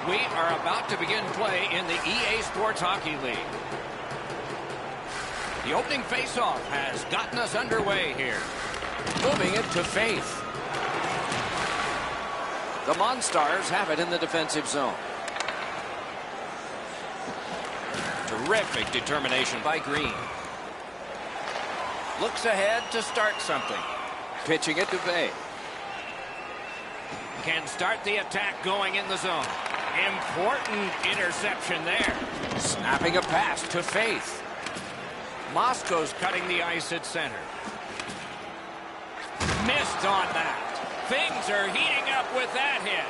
We are about to begin play in the EA Sports Hockey League. The opening faceoff has gotten us underway here. Moving it to Faith. The Monstars have it in the defensive zone. Terrific determination by Green. Looks ahead to start something. Pitching it to Faith. Can start the attack going in the zone. Important interception there. Snapping a pass to Faith. Moscow's cutting the ice at center. Missed on that. Things are heating up with that hit.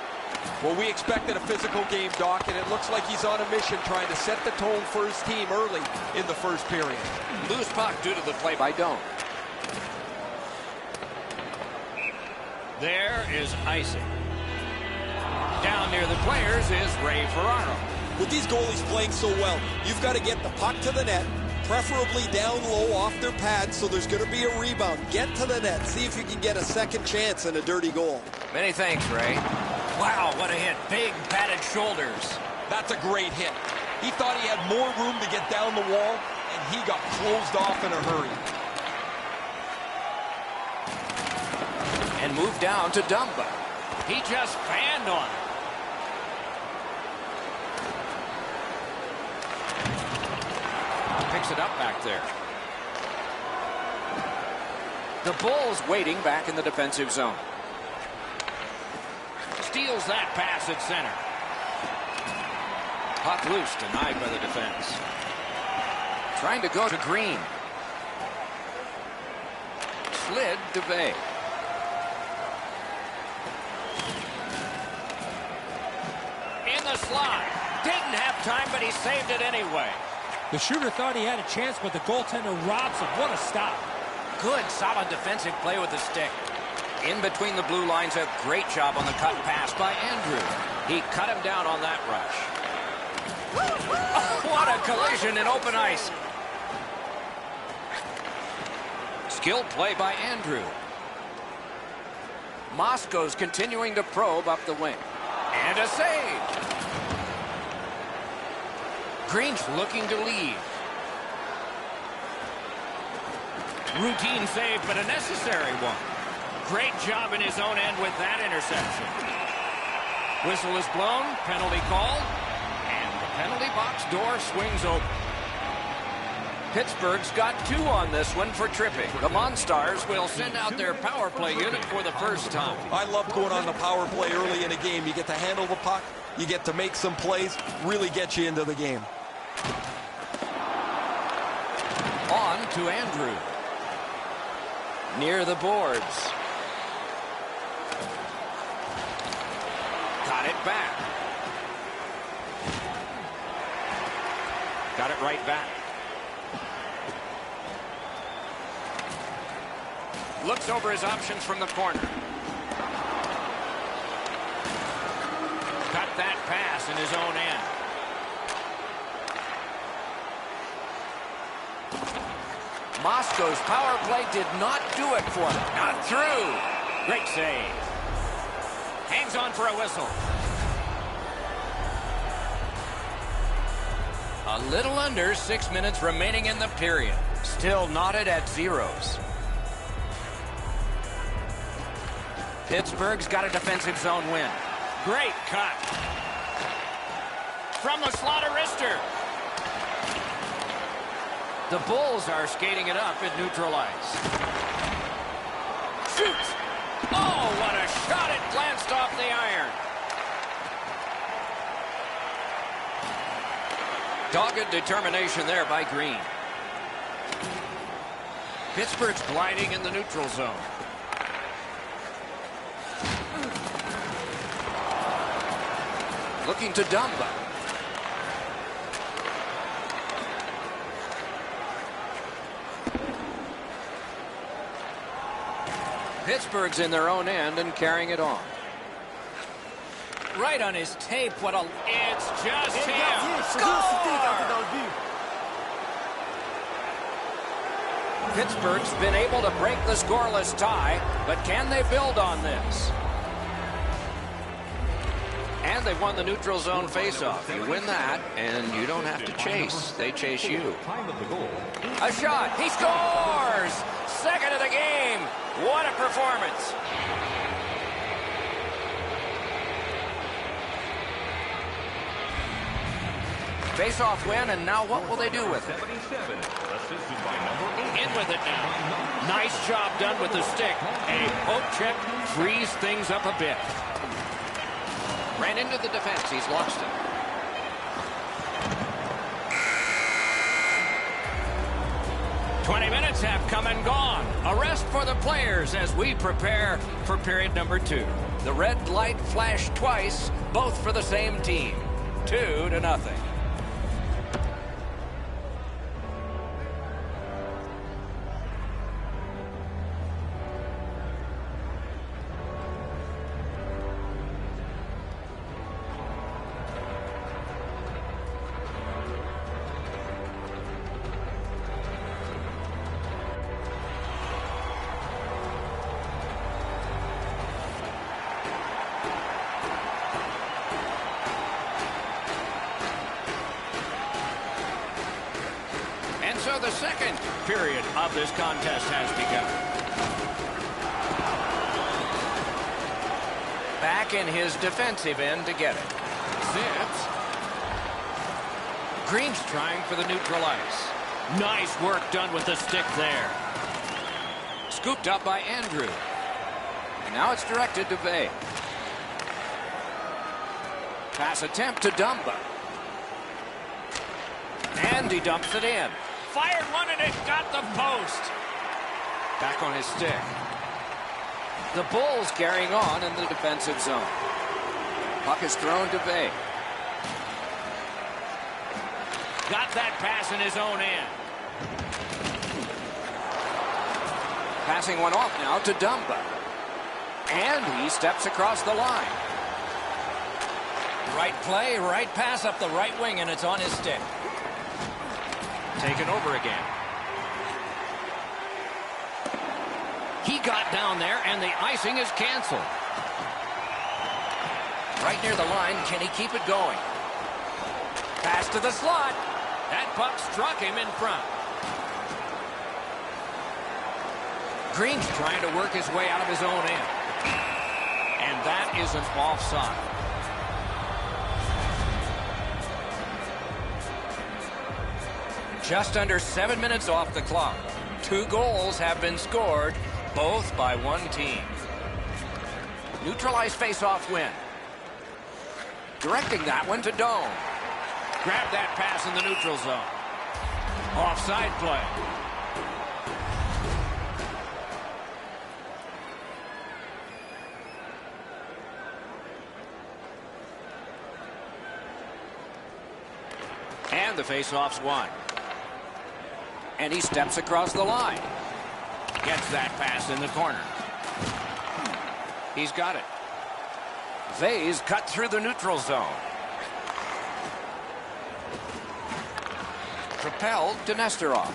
Well, we expected a physical game, Doc, and it looks like he's on a mission trying to set the tone for his team early in the first period. Loose puck due to the play by Doan. There is icing. Down near the players is Ray Ferraro. With these goalies playing so well, you've got to get the puck to the net, preferably down low off their pads, so there's going to be a rebound. Get to the net. See if you can get a second chance and a dirty goal. Many thanks, Ray. Wow, what a hit. Big padded shoulders. That's a great hit. He thought he had more room to get down the wall, and he got closed off in a hurry. And moved down to Dumba. He just fanned on it. Picks it up back there. The Bulls waiting back in the defensive zone. Steals that pass at center. Puck loose, denied by the defense. Trying to go to Green. Slid to Bay. In the slide. Didn't have time, but he saved it anyway. The shooter thought he had a chance, but the goaltender robs him. What a stop. Good, solid defensive play with the stick. In between the blue lines, a great job on the cut pass by Andrew. He cut him down on that rush. Oh, what a collision in open ice. Skilled play by Andrew. Moscow's continuing to probe up the wing. And a save. Green's looking to leave. Routine save, but a necessary one. Great job in his own end with that interception. Whistle is blown, penalty called, and the penalty box door swings open. Pittsburgh's got 2 on this one for tripping. The Monstars will send out their power play unit for the first time. I love going on the power play early in a game. You get to handle the puck, you get to make some plays, really get you into the game. On to Andrew. Near the boards. Got it back. Got it right back. Looks over his options from the corner. Cut that pass in his own end. Moscow's power play did not do it for him. Not through. Great save. Hangs on for a whistle. A little under 6 minutes remaining in the period. Still knotted at zeros. Pittsburgh's got a defensive zone win. Great cut. From the slot of wrister. The Bulls are skating it up at neutral ice. Shoots. Oh, what a shot. It glanced off the iron. Dogged determination there by Green. Pittsburgh's gliding in the neutral zone. Looking to Dumba. Pittsburgh's in their own end and carrying it on. Right on his tape. What a... It's just him. Score! Pittsburgh's been able to break the scoreless tie, but can they build on this? And they've won the neutral zone faceoff. You win that, and you don't have to chase. They chase you. A shot. He scores! Second of the game. What a performance. Face-off win, and now what will they do with it? In with it now. Nice job done with the stick. A poke check frees things up a bit. Ran into the defense. He's lost it. Minutes have come and gone. A rest for the players as we prepare for period number 2. The red light flashed twice, both for the same team. 2-0. So the second period of this contest has begun. Back in his defensive end to get it. Zips. Green's trying for the neutral ice. Nice work done with the stick there. Scooped up by Andrew. And now it's directed to Vay. Pass attempt to Dumba. And he dumps it in. Fired one and it got the post. Back on his stick. The Bulls carrying on in the defensive zone. Puck is thrown to Vay. Got that pass in his own end. Passing one off now to Dumba. And he steps across the line. Right play, right pass up the right wing, and it's on his stick. Taken over again. He got down there, and the icing is canceled. Right near the line, can he keep it going? Pass to the slot. That puck struck him in front. Green's trying to work his way out of his own end. And that is an offside. Just under 7 minutes off the clock. 2 goals have been scored, both by one team. Neutralized face-off win. Directing that one to Dome. Grab that pass in the neutral zone. Offside play. And the face-off's won. And he steps across the line. Gets that pass in the corner. He's got it. Vay's cut through the neutral zone. Propelled to Nesterov.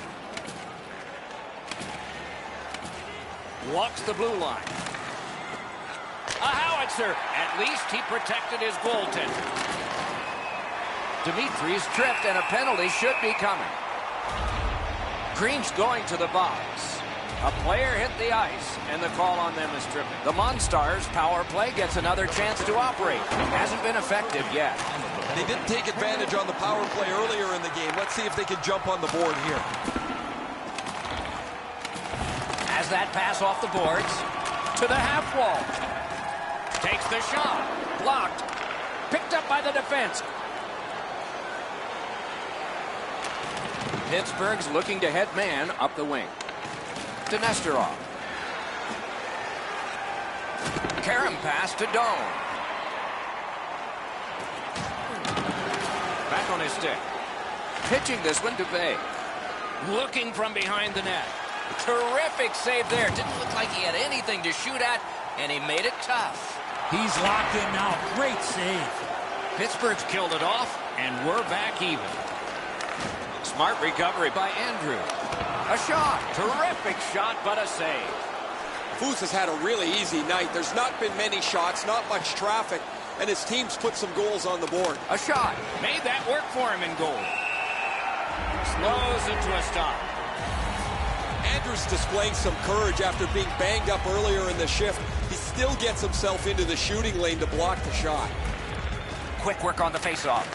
Walks the blue line. A howitzer. At least he protected his goaltender. Dimitri's tripped and a penalty should be coming. Green's going to the box. A player hit the ice, and the call on them is tripping. The Monstars' power play gets another chance to operate. Hasn't been effective yet. They didn't take advantage on the power play earlier in the game. Let's see if they can jump on the board here. Has that pass off the boards to the half wall. Takes the shot. Blocked. Picked up by the defense. Pittsburgh's looking to head man up the wing. To Nesterov. Karam pass to Dome. Back on his stick. Pitching this one to Vay. Looking from behind the net. Terrific save there. Didn't look like he had anything to shoot at, and he made it tough. He's locked in now. Great save. Pittsburgh's killed it off, and we're back even. Smart recovery by Andrew. A shot. Terrific shot, but a save. Foose has had a really easy night. There's not been many shots, not much traffic. and his team's put some goals on the board. A shot. Made that work for him in goal. Slows it to a stop. Andrews displaying some courage after being banged up earlier in the shift. He still gets himself into the shooting lane to block the shot. Quick work on the faceoff.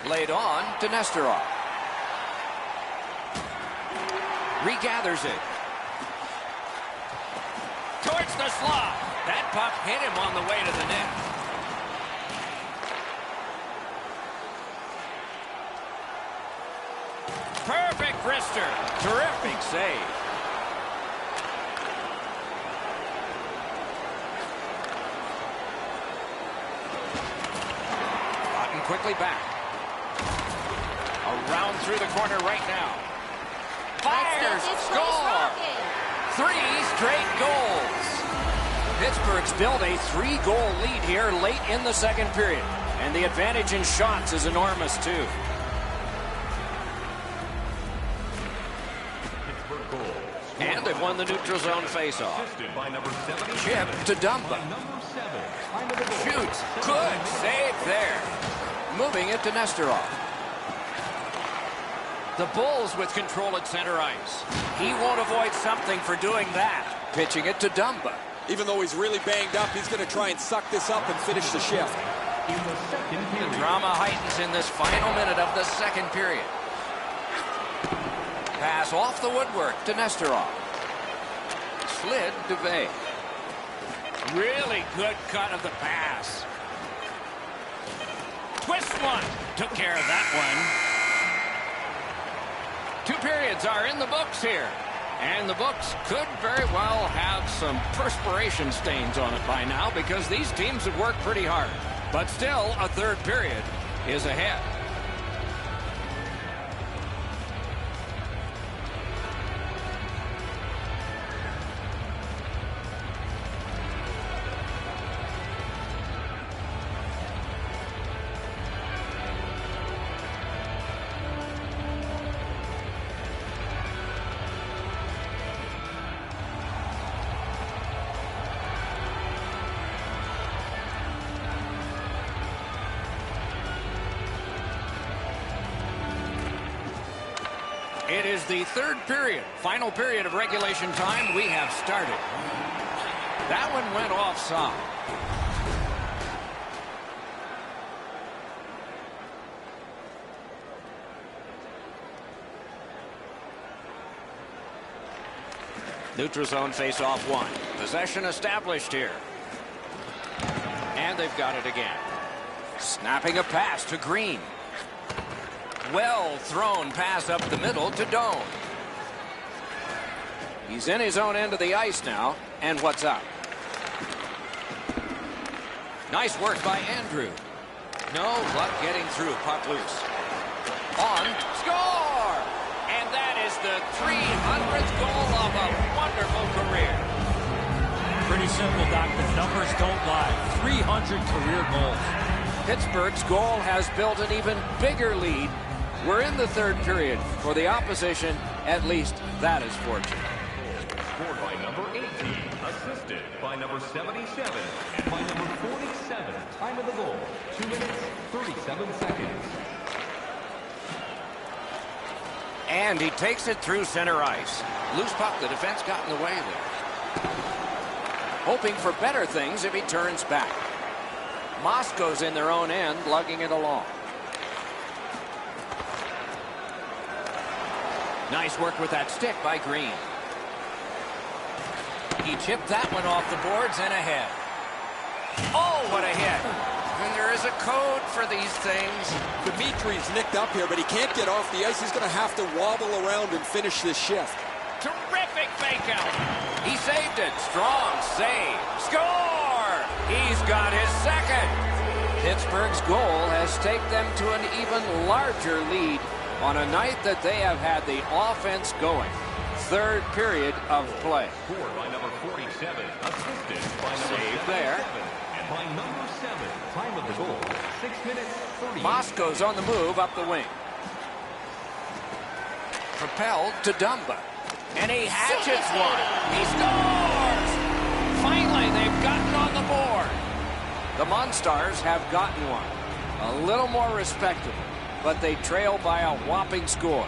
Laid on to Nesterov. Regathers it. Towards the slot. That puck hit him on the way to the net. Perfect wrister. Terrific save. Cotton quickly back. Around through the corner right now. Fires. Score. 3 straight goals. Pittsburgh's built a 3-goal lead here late in the second period. And the advantage in shots is enormous, too. And they've won the neutral zone faceoff. Chip to Dumba. Shoots. Good save there. Moving it to Nesterov. The Bulls with control at center ice. He won't avoid something for doing that. Pitching it to Dumba. Even though he's really banged up, he's going to try and suck this up and finish the shift. The drama heightens in this final minute of the second period. Pass off the woodwork to Nesterov. Slid to Vay. Really good cut of the pass. Twist one. Took care of that one. 2 periods are in the books here. And the books could very well have some perspiration stains on it by now because these teams have worked pretty hard. But still, a third period is ahead. It is the third period, final period of regulation time. We have started. That one went offside. Neutral zone face-off 1. Possession established here. And they've got it again. Snapping a pass to Green. Well thrown pass up the middle to Doan. He's in his own end of the ice now. And what's up? Nice work by Andrew. No luck getting through. Puck loose. On. Score! And that is the 300th goal of a wonderful career. Pretty simple, Doc. The numbers don't lie. 300 career goals. Pittsburgh's goal has built an even bigger lead. We're in the third period. For the opposition, at least that is fortunate. Scored by number 18, assisted by number 77, and by number 47. Time of the goal, 2 minutes, 37 seconds. And he takes it through center ice. Loose puck, the defense got in the way there. Hoping for better things if he turns back. Moscow's in their own end, lugging it along. Nice work with that stick by Green. He chipped that one off the boards and ahead. Oh, what a hit. And there is a code for these things. Dimitri's nicked up here, but he can't get off the ice. He's going to have to wobble around and finish this shift. Terrific fake out. He saved it. Strong save. Score! He's got his second. Pittsburgh's goal has taken them to an even larger lead on a night that they have had the offense going. Third period of play. Scored by number 47, assisted by number Save 77, there. and by number 7. Time of the goal, 6 minutes, 30. Moscow's on the move up the wing. Propelled to Dumba. And he hatchets one. He scores! Finally, they've have gotten on the board. The Monstars have gotten one. A little more respectable, but they trail by a whopping score.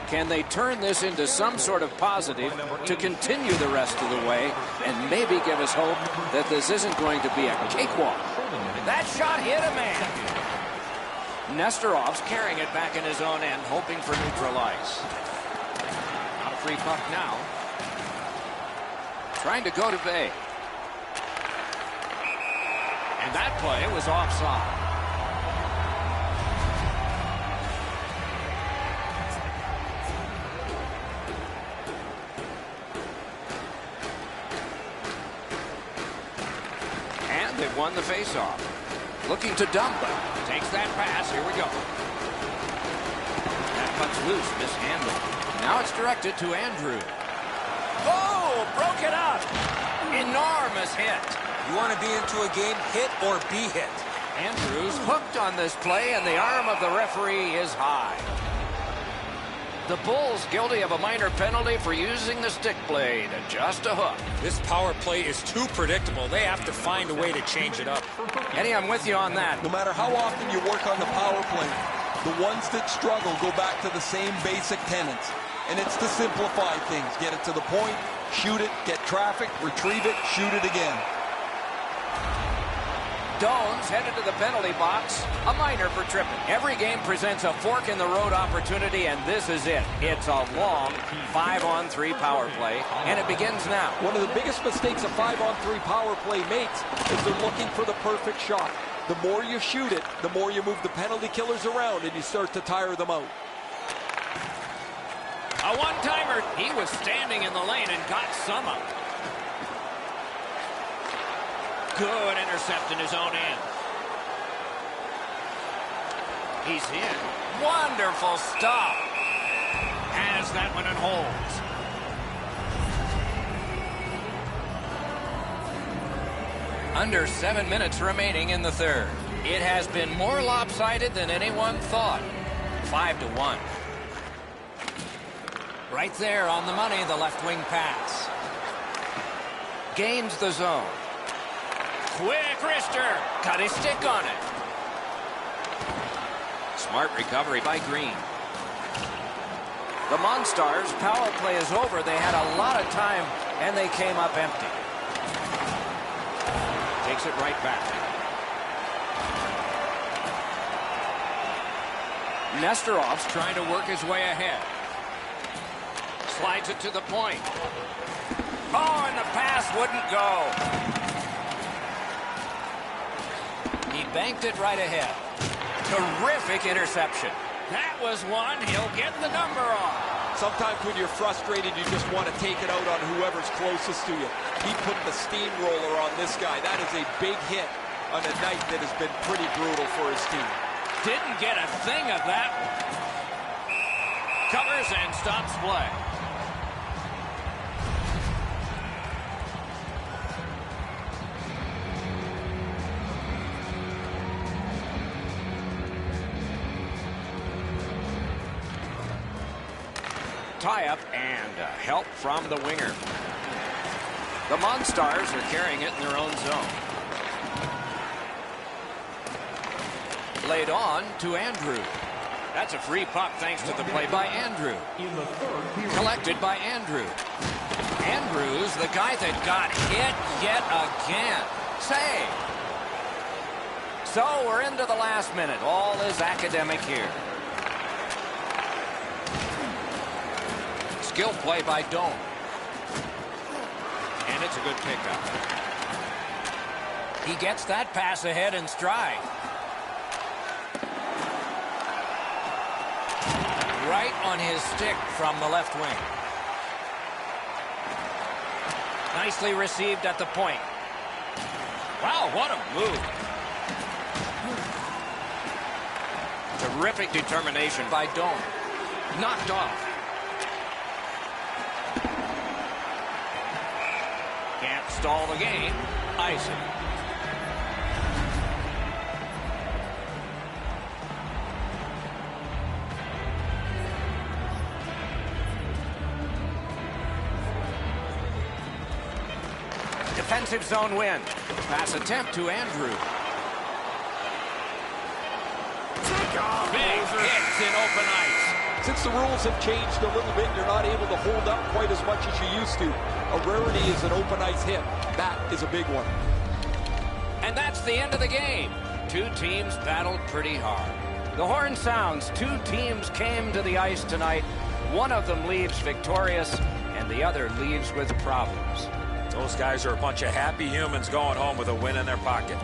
Can they turn this into some sort of positive to continue the rest of the way and maybe give us hope that this isn't going to be a cakewalk? That shot hit a man. Nesterov's carrying it back in his own end, hoping for neutral ice. Not a free puck now. Trying to go to bay. And that play was offside. And they've won the faceoff. Looking to dump it. Takes that pass. Here we go. That puck's loose. Mishandled. Now it's directed to Andrew. Oh, broke it up. Enormous hit. You want to be into a game, hit or be hit. Andrews hooked on this play, and the arm of the referee is high. The Bulls guilty of a minor penalty for using the stick blade. Just a hook. This power play is too predictable. They have to find a way to change it up. Eddie, I'm with you on that. No matter how often you work on the power play, the ones that struggle go back to the same basic tenets. And it's to simplify things. Get it to the point, shoot it, get traffic, retrieve it, shoot it again. Doan's headed to the penalty box. A minor for tripping. Every game presents a fork-in-the-road opportunity, and this is it. It's a long 5-on-3 power play, and it begins now. One of the biggest mistakes a 5-on-3 power play makes is they're looking for the perfect shot. The more you shoot it, the more you move the penalty killers around, and you start to tire them out. A one-timer. He was standing in the lane and got some up. Good intercept in his own end. He's in. Wonderful stop. Has that one and holds. Under 7 minutes remaining in the third. It has been more lopsided than anyone thought. 5-1. Right there on the money, the left wing pass. Gains the zone. Quick wrister. Got his stick on it. Smart recovery by Green. The Monstars' power play is over. They had a lot of time, and they came up empty. Takes it right back. Nesterov's trying to work his way ahead. Slides it to the point. Oh, and the pass wouldn't go. He banked it right ahead. Terrific interception. That was one. He'll get the number on. Sometimes when you're frustrated, you just want to take it out on whoever's closest to you. He put the steamroller on this guy. That is a big hit on a night that has been pretty brutal for his team. Didn't get a thing of that one. Covers and stops play. Tie-up and help from the winger. The Monstars are carrying it in their own zone. Laid on to Andrew. That's a free puck thanks to the play by Andrew. Collected by Andrew. Andrews, the guy that got hit yet again. Save. So we're into the last minute. All is academic here. Skill play by Doan. And it's a good pickup. He gets that pass ahead in stride. Right on his stick from the left wing. Nicely received at the point. Wow, what a move. Terrific determination by Doan. Knocked off. Can't stall the game. Icing. defensive zone win. Pass attempt to Andrew. Big hits in open ice. Since the rules have changed a little bit, you're not able to hold up quite as much as you used to. A rarity is an open ice hit. That is a big one. And that's the end of the game. Two teams battled pretty hard. The horn sounds. Two teams came to the ice tonight. One of them leaves victorious, and the other leaves with problems. Those guys are a bunch of happy humans going home with a win in their pocket.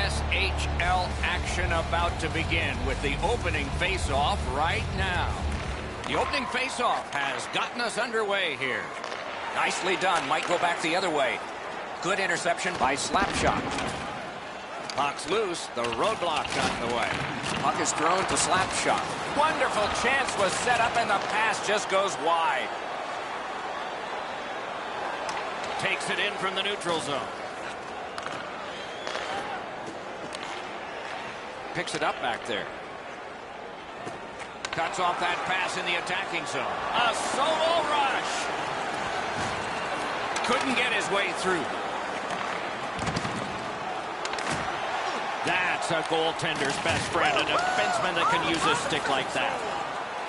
USHL action about to begin with the opening face-off right now. The opening face-off has gotten us underway here. Nicely done. Might go back the other way. Good interception by Slapshot. Puck's loose. The roadblock got in the way. Puck is thrown to Slapshot. Wonderful chance was set up and the pass just goes wide. Takes it in from the neutral zone. Picks it up back there. Cuts off that pass in the attacking zone. A solo rush. Couldn't get his way through. That's a goaltender's best friend, a defenseman that can use a stick like that.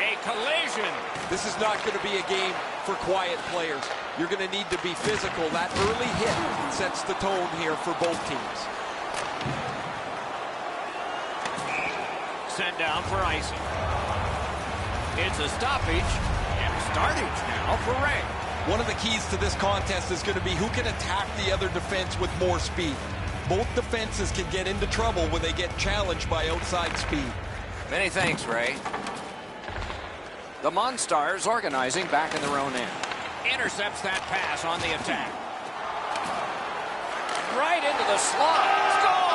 A collision. This is not going to be a game for quiet players. You're going to need to be physical. That early hit sets the tone here for both teams. Sent down for icing. It's a stoppage and startage now for Ray. One of the keys to this contest is going to be who can attack the other defense with more speed. Both defenses can get into trouble when they get challenged by outside speed. Many thanks, Ray. The Monstars organizing back in their own end. Intercepts that pass on the attack. Right into the slot. Score!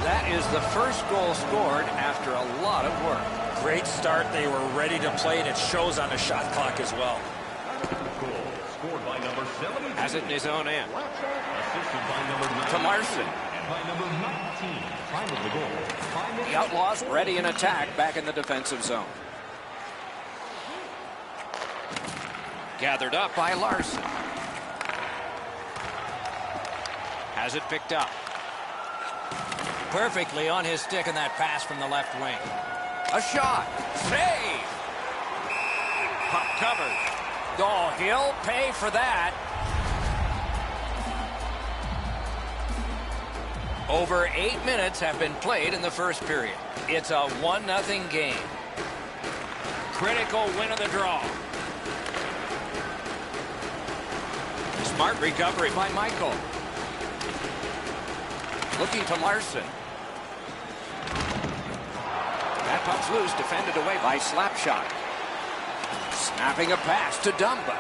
That is the first goal scored after a lot of work. Great start. They were ready to play, and it shows on the shot clock as well. Goal scored by number 70. Has it in his own end. Assisted by number 9. To Larson. And by number 19. Time of the goal. 5 minutes. The Outlaws ready in attack back in the defensive zone. Gathered up by Larson. Has it picked up. Perfectly on his stick in that pass from the left wing. A shot. Save. Puck covered. Oh, he'll pay for that. Over 8 minutes have been played in the first period. It's a 1-0 game. Critical win of the draw. Smart recovery by Michael. Looking to Larson. That puck's loose, defended away by Slapshot. Snapping a pass to Dumba.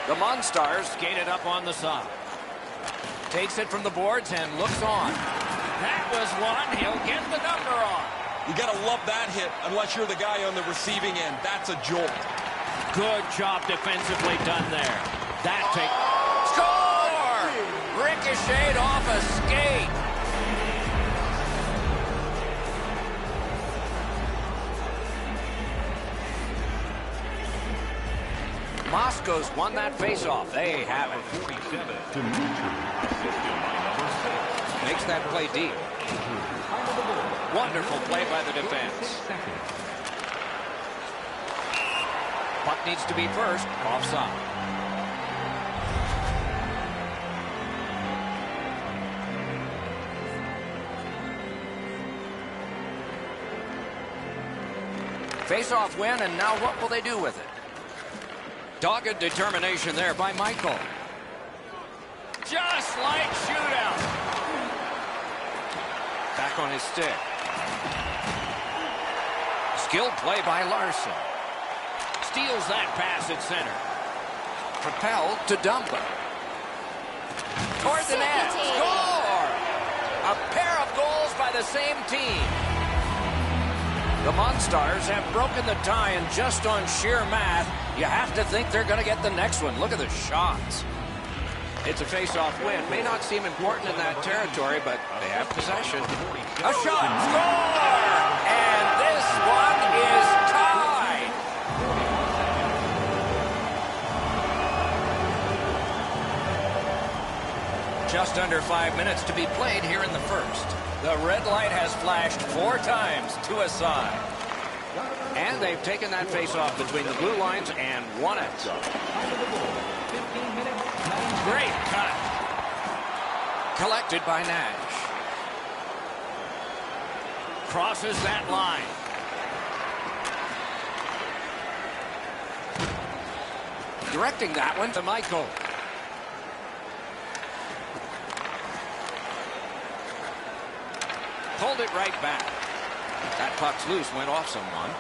The Monstars skated up on the side. Takes it from the boards and looks on. That was one. He'll get the number on. You got to love that hit unless you're the guy on the receiving end. That's a jolt. Good job defensively done there. That take. Score! Ricocheted off a skate. Moscow's won that faceoff. They have it. 47 to Mitchell. Assisted by number 6. Makes that play deep. Time of the goal. Wonderful play by the defense. 6 seconds. Puck needs to be first. Offside. Face-off win, and now what will they do with it? Dogged determination there by Michael. Just like shootout. Back on his stick. Skilled play by Larson. Steals that pass at center. Propelled to Dumba. Toward the net. Score! A pair of goals by the same team. The Monstars have broken the tie, and just on sheer math, you have to think they're going to get the next one. Look at the shots. It's a face-off win. May not seem important in that territory, but they have possession. A shot. Score! And this one is tied. Just under 5 minutes to be played here in the first. The red light has flashed 4 times to a side. And they've taken that face-off between the blue lines and won it. Great cut. Collected by Nash. Crosses that line. Directing that one to Michael. Pulled it right back. That puck's loose, went off someone.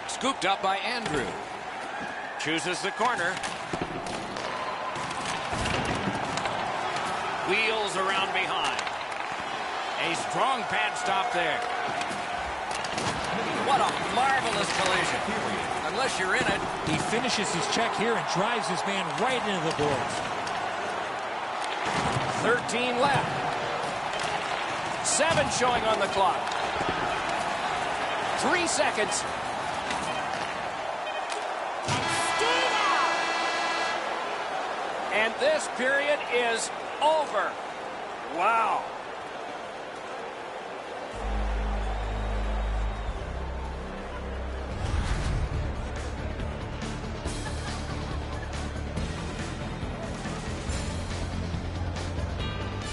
Scooped up by Andrew. Chooses the corner. Wheels around behind. A strong pad stop there. What a marvelous collision. Unless you're in it. He finishes his check here and drives his man right into the boards. 13 left. 7 showing on the clock. 3 seconds. And this period is over. Wow.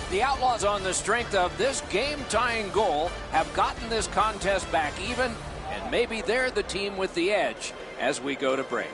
The Outlaws, on the strength of this game-tying goal, have gotten this contest back even, and maybe they're the team with the edge as we go to break.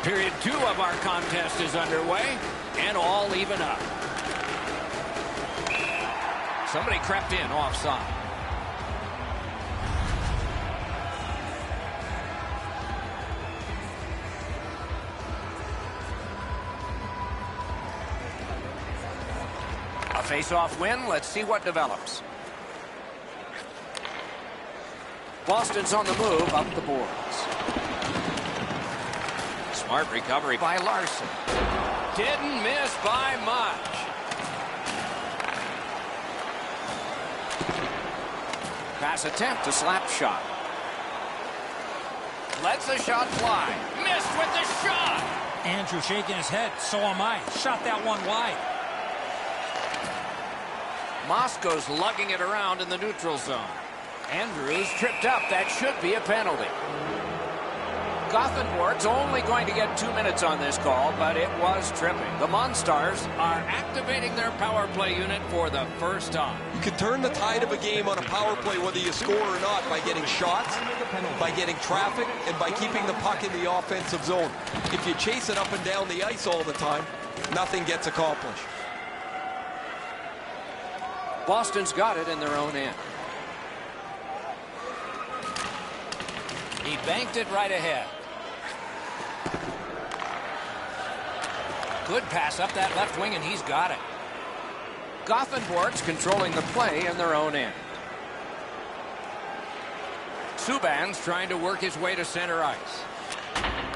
Period 2 of our contest is underway, and all even up. Somebody crept in offside. A face-off win. Let's see what develops. Boston's on the move up the boards. Smart recovery by Larson. Didn't miss by much. Pass attempt to slap shot. Lets the shot fly. Missed with the shot. Andrew shaking his head. So am I. Shot that one wide. Moscow's lugging it around in the neutral zone. Andrews tripped up. That should be a penalty. Gothenburg's only going to get 2 minutes on this call, but it was tripping. The Monstars are activating their power play unit for the first time. You can turn the tide of a game on a power play, whether you score or not, by getting shots, by getting traffic, and by keeping the puck in the offensive zone. If you chase it up and down the ice all the time, nothing gets accomplished. Boston's got it in their own end. He banked it right ahead. Good pass up that left wing, and he's got it. Gothenburg's controlling the play in their own end. Subban's trying to work his way to center ice.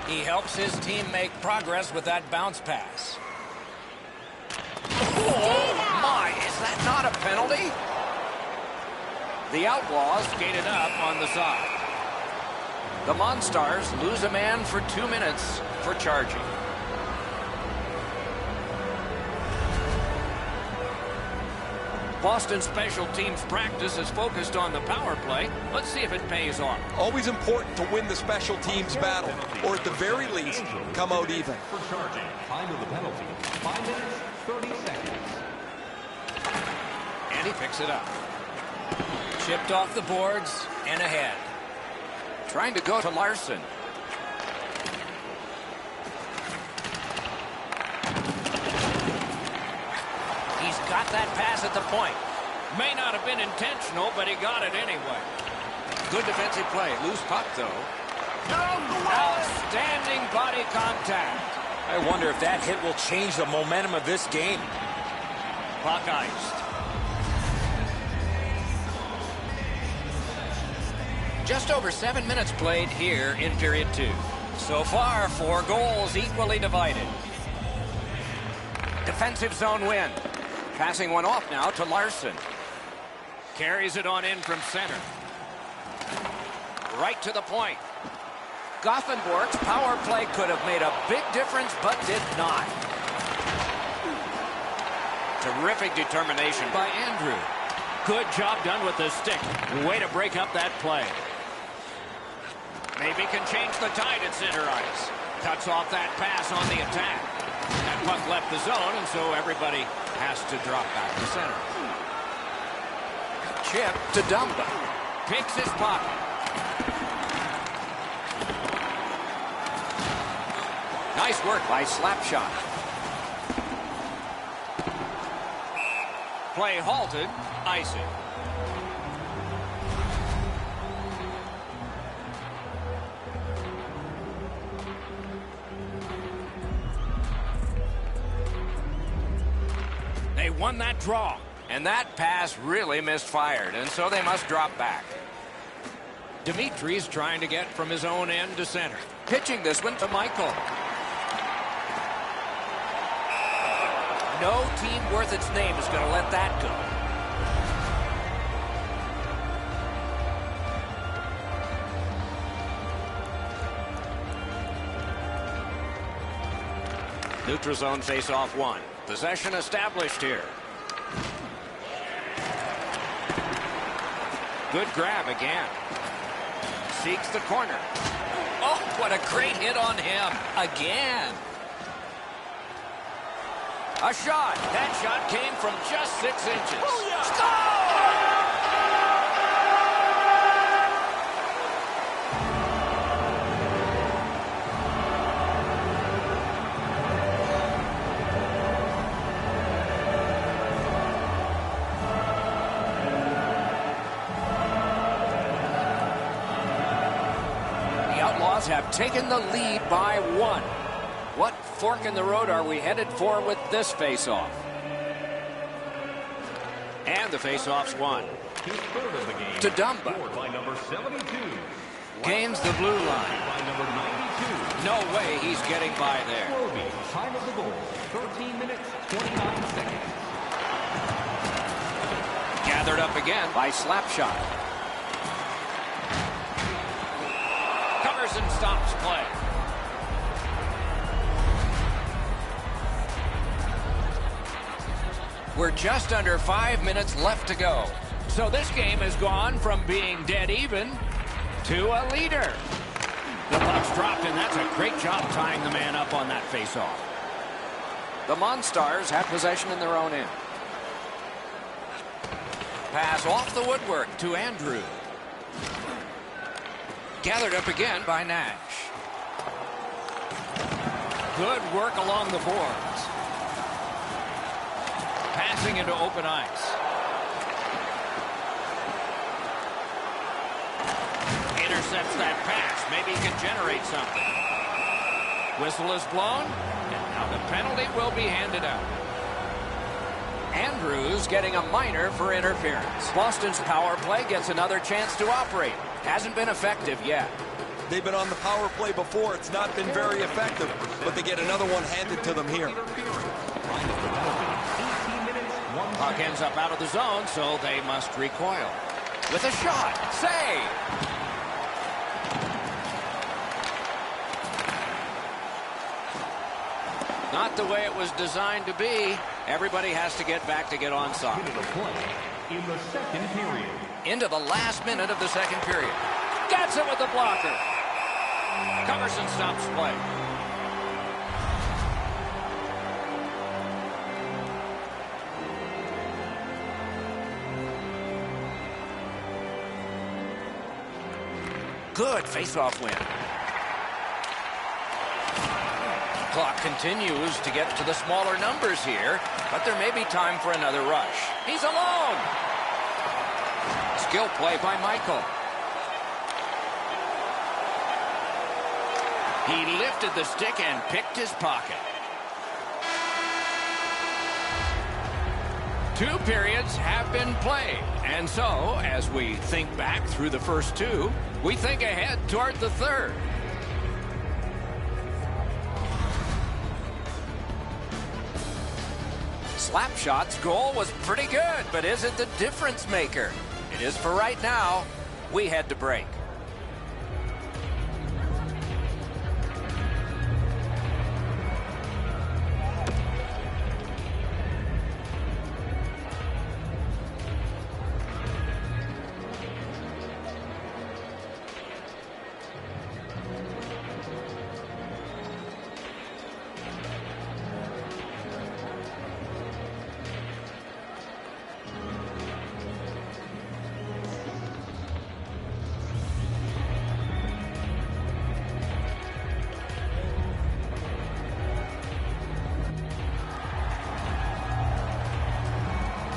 He helps his team make progress with that bounce pass. Oh, my, is that not a penalty? The Outlaws skated up on the side. The Monstars lose a man for 2 minutes for charging. Boston special teams practice is focused on the power play. Let's see if it pays off. Always important to win the special teams battle, or at the very least, come out even. For charging, time of the penalty, 5 minutes, 30 seconds. And he picks it up. Chipped off the boards and ahead. Trying to go to Larson. He's got that pass at the point. May not have been intentional, but he got it anyway. Good defensive play. Loose puck, though. Outstanding body contact. I wonder if that hit will change the momentum of this game. Puck iced. Just over 7 minutes played here in period 2. So far, 4 goals equally divided. Defensive zone win. Passing one off now to Larson. Carries it on in from center. Right to the point. Gothenburg's power play could have made a big difference, but did not. Terrific determination by Andrew. Good job done with the stick. Way to break up that play. Maybe can change the tide at center ice. Cuts off that pass on the attack. That puck left the zone, and so everybody has to drop back to center. Chip to Dumba. Picks his pocket. Nice work by Slapshot. Play halted. Icing. They won that draw, and that pass really misfired, and so they must drop back. Dimitri's trying to get from his own end to center. Pitching this one to Michael. No team worth its name is going to let that go. Neutral zone face-off 1. Possession established here. Good grab again. Seeks the corner. Oh, what a great hit on him. Again. A shot. That shot came from just 6 inches. Oh, yeah. Score! Have taken the lead by 1. What fork in the road are we headed for with this face-off? And the face-off's won. To Dumba. By number 72. Gains the blue line. By number 92. No way he's getting by there. Time of the goal, 13 minutes, 29 seconds. Gathered up again by Slapshot. And stops play. We're just under 5 minutes left to go. So this game has gone from being dead even to a leader. The puck's dropped, and that's a great job tying the man up on that faceoff. The Monstars have possession in their own end. Pass off the woodwork to Andrew. Gathered up again by Nash. Good work along the boards. Passing into open ice. Intercepts that pass. Maybe he can generate something. Whistle is blown, and now the penalty will be handed out. Andrews getting a minor for interference. Boston's power play gets another chance to operate. Hasn't been effective yet. They've been on the power play before. It's not been very effective, but they get another one handed to them here. Puck ends up out of the zone, so they must recoil. With a shot. Save! Not the way it was designed to be. Everybody has to get back to get onside. In the second period. Into the last minute of the second period. Gets it with the blocker. Covers and stops play. Good face-off win. Clock continues to get to the smaller numbers here, but there may be time for another rush. He's alone. Skill play by Michael. He lifted the stick and picked his pocket. 2 periods have been played. And so, as we think back through the first 2, we think ahead toward the third. Slapshot's goal was pretty good, but is it the difference maker? It is for right now. We head to break.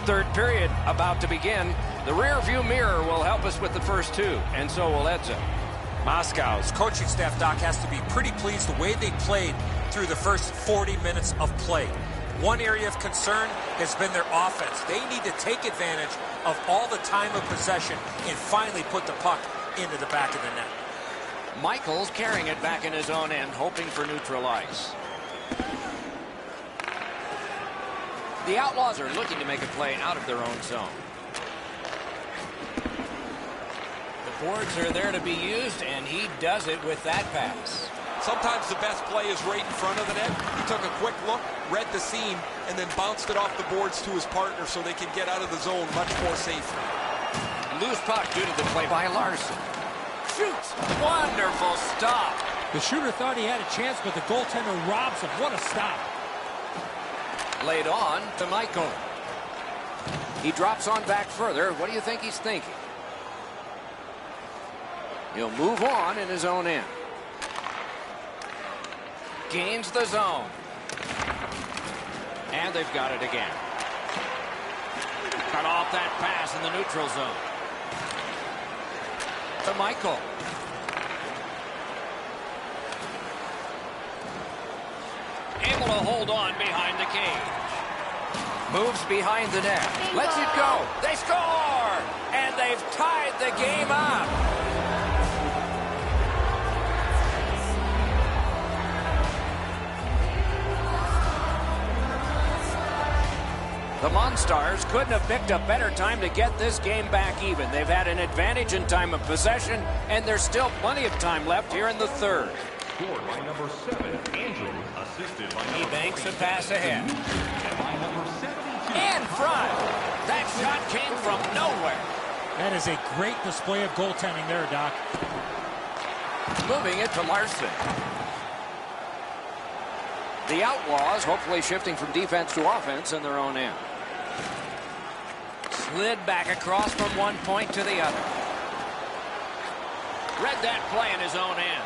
Third period about to begin. The rear view mirror will help us with the first 2, and so will Edzo. Moscow's coaching staff, Doc, has to be pretty pleased the way they played through the first 40 minutes of play. One area of concern has been their offense. They need to take advantage of all the time of possession and finally put the puck into the back of the net. Michaels carrying it back in his own end, hoping for neutral ice. The Outlaws are looking to make a play out of their own zone. The boards are there to be used, and he does it with that pass. Sometimes the best play is right in front of the net. He took a quick look, read the seam, and then bounced it off the boards to his partner so they can get out of the zone much more safely. Loose puck due to the play by Larson. Shoots. Wonderful stop. The shooter thought he had a chance, but the goaltender robs him. What a stop. Laid on to Michael. He drops on back further. What do you think he's thinking? He'll move on in his own end. Gains the zone. And they've got it again. Cut off that pass in the neutral zone. To Michael. Able to hold on behind the cage. Moves behind the net. Lets it go. They score! And they've tied the game up. The Monstars couldn't have picked a better time to get this game back even. They've had an advantage in time of possession, and there's still plenty of time left here in the third. Scored by number 7, Andrew, assisted by He number banks a 47, pass ahead. and by number 72. In front. That shot came from nowhere. That is a great display of goaltending there, Doc. Moving it to Larson. The Outlaws hopefully shifting from defense to offense in their own end. Slid back across from one point to the other. Read that play in his own end.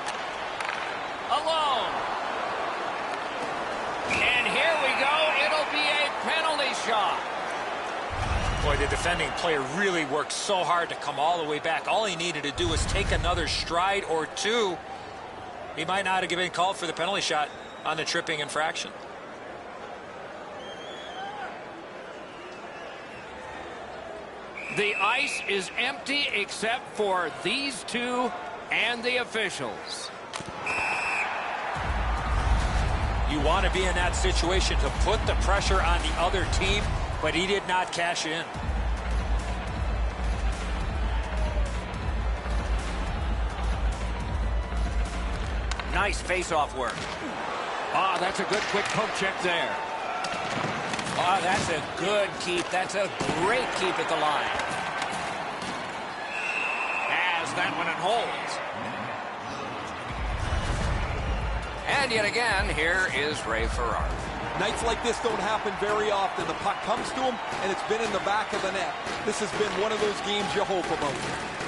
Alone. And here we go. It'll be a penalty shot. Boy, the defending player really worked so hard to come all the way back. All he needed to do was take another stride or two. He might not have been called for the penalty shot on the tripping infraction. The ice is empty except for these two and the officials. You want to be in that situation to put the pressure on the other team, but he did not cash in. Nice face-off work. Ah, that's a good quick poke check there. Ah, that's a good keep. That's a great keep at the line. Has that one and holds. And yet again, here is Ray Ferrari. Nights like this don't happen very often. The puck comes to him, and it's been in the back of the net. This has been one of those games you hope about.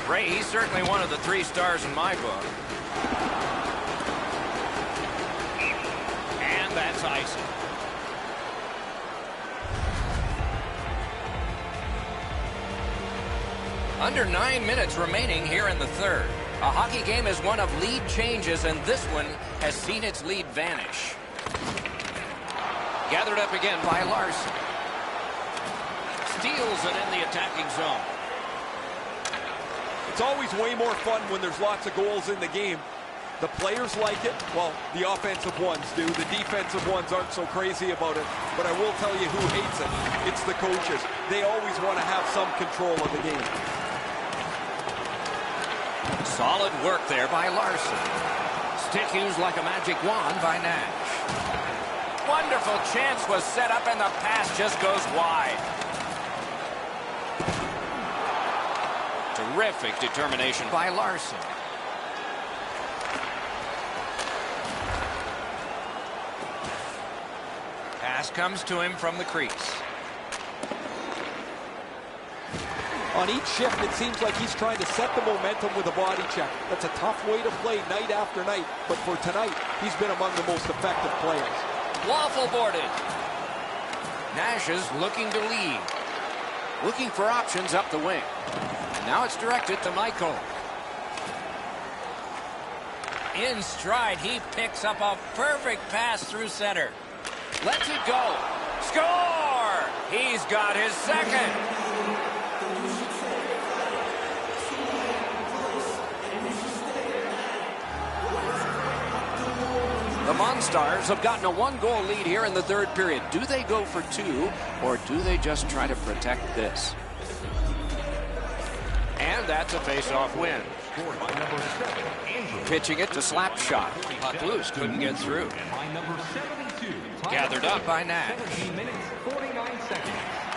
Ray, he's certainly one of the 3 stars in my book. And that's icing. Under 9 minutes remaining here in the third. A hockey game is one of lead changes, and this one has seen its lead vanish. Gathered up again by Larson. Steals it in the attacking zone. It's always way more fun when there's lots of goals in the game. The players like it. Well, the offensive ones do. The defensive ones aren't so crazy about it. But I will tell you who hates it. It's the coaches. They always want to have some control of the game. Solid work there by Larson. Stick used like a magic wand by Nash. Wonderful chance was set up, and the pass just goes wide. Terrific determination by Larson. Pass comes to him from the crease. On each shift, it seems like he's trying to set the momentum with a body check. That's a tough way to play night after night. But for tonight, he's been among the most effective players. Waffle boarded. Nash is looking to lead. Looking for options up the wing. And now it's directed to Michael. In stride, he picks up a perfect pass through center. Lets it go. Score! He's got his second. The Monstars have gotten a one-goal lead here in the third period. Do they go for two, or do they just try to protect this? And that's a face-off win. Pitching it to Slapshot. Puck loose, couldn't get through. Gathered up by Nash.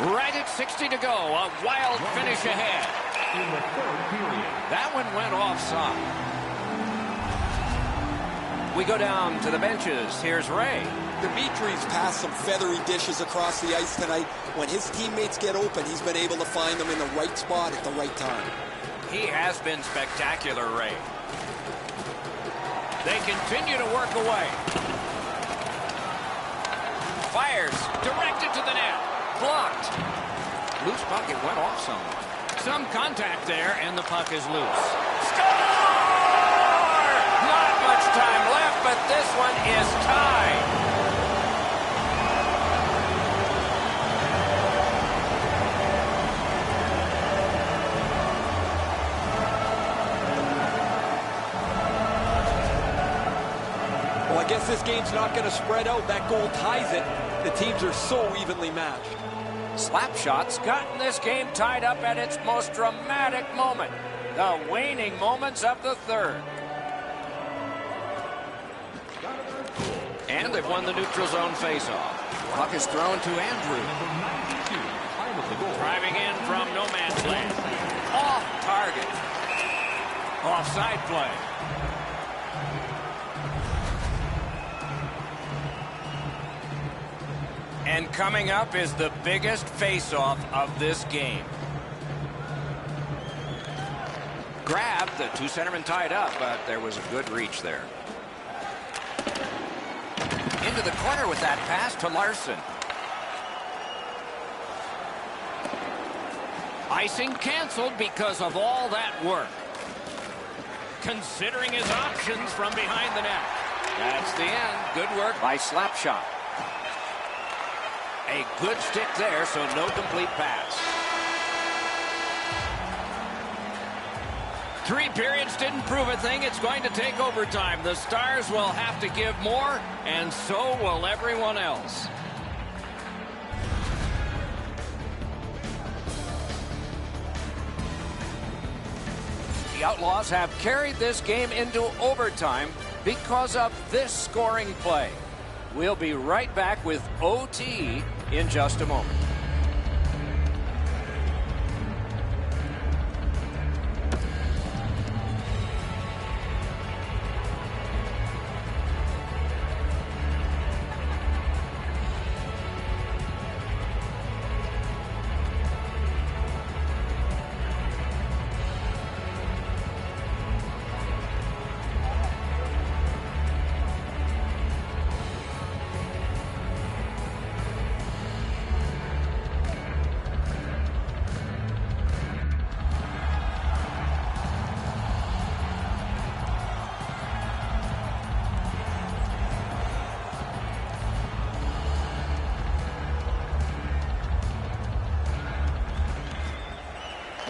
Right at 60 to go. A wild finish ahead. That one went offside. We go down to the benches. Here's Ray. Dimitri's passed some feathery dishes across the ice tonight. When his teammates get open, he's been able to find them in the right spot at the right time. He has been spectacular, Ray. They continue to work away. Fires, directed to the net. Blocked. Loose puck, it went off someone. Some contact there, and the puck is loose. Score! Not much time left, but this one is tied. Well, I guess this game's not going to spread out. That goal ties it. The teams are so evenly matched. Slapshot's gotten this game tied up at its most dramatic moment. The waning moments of the third. And they've won the neutral zone faceoff. Puck is thrown to Andrew. Driving in from no man's land. Off target. Offside play. And coming up is the biggest faceoff of this game. Grabbed, the two centermen tied up, but there was a good reach there. Into the corner with that pass to Larson. Icing canceled because of all that work. Considering his options from behind the net. That's the end. Good work by Slapshot. A good stick there, so no complete pass. 3 periods didn't prove a thing. It's going to take overtime. The Stars will have to give more, and so will everyone else. The Outlaws have carried this game into overtime because of this scoring play. We'll be right back with OT in just a moment.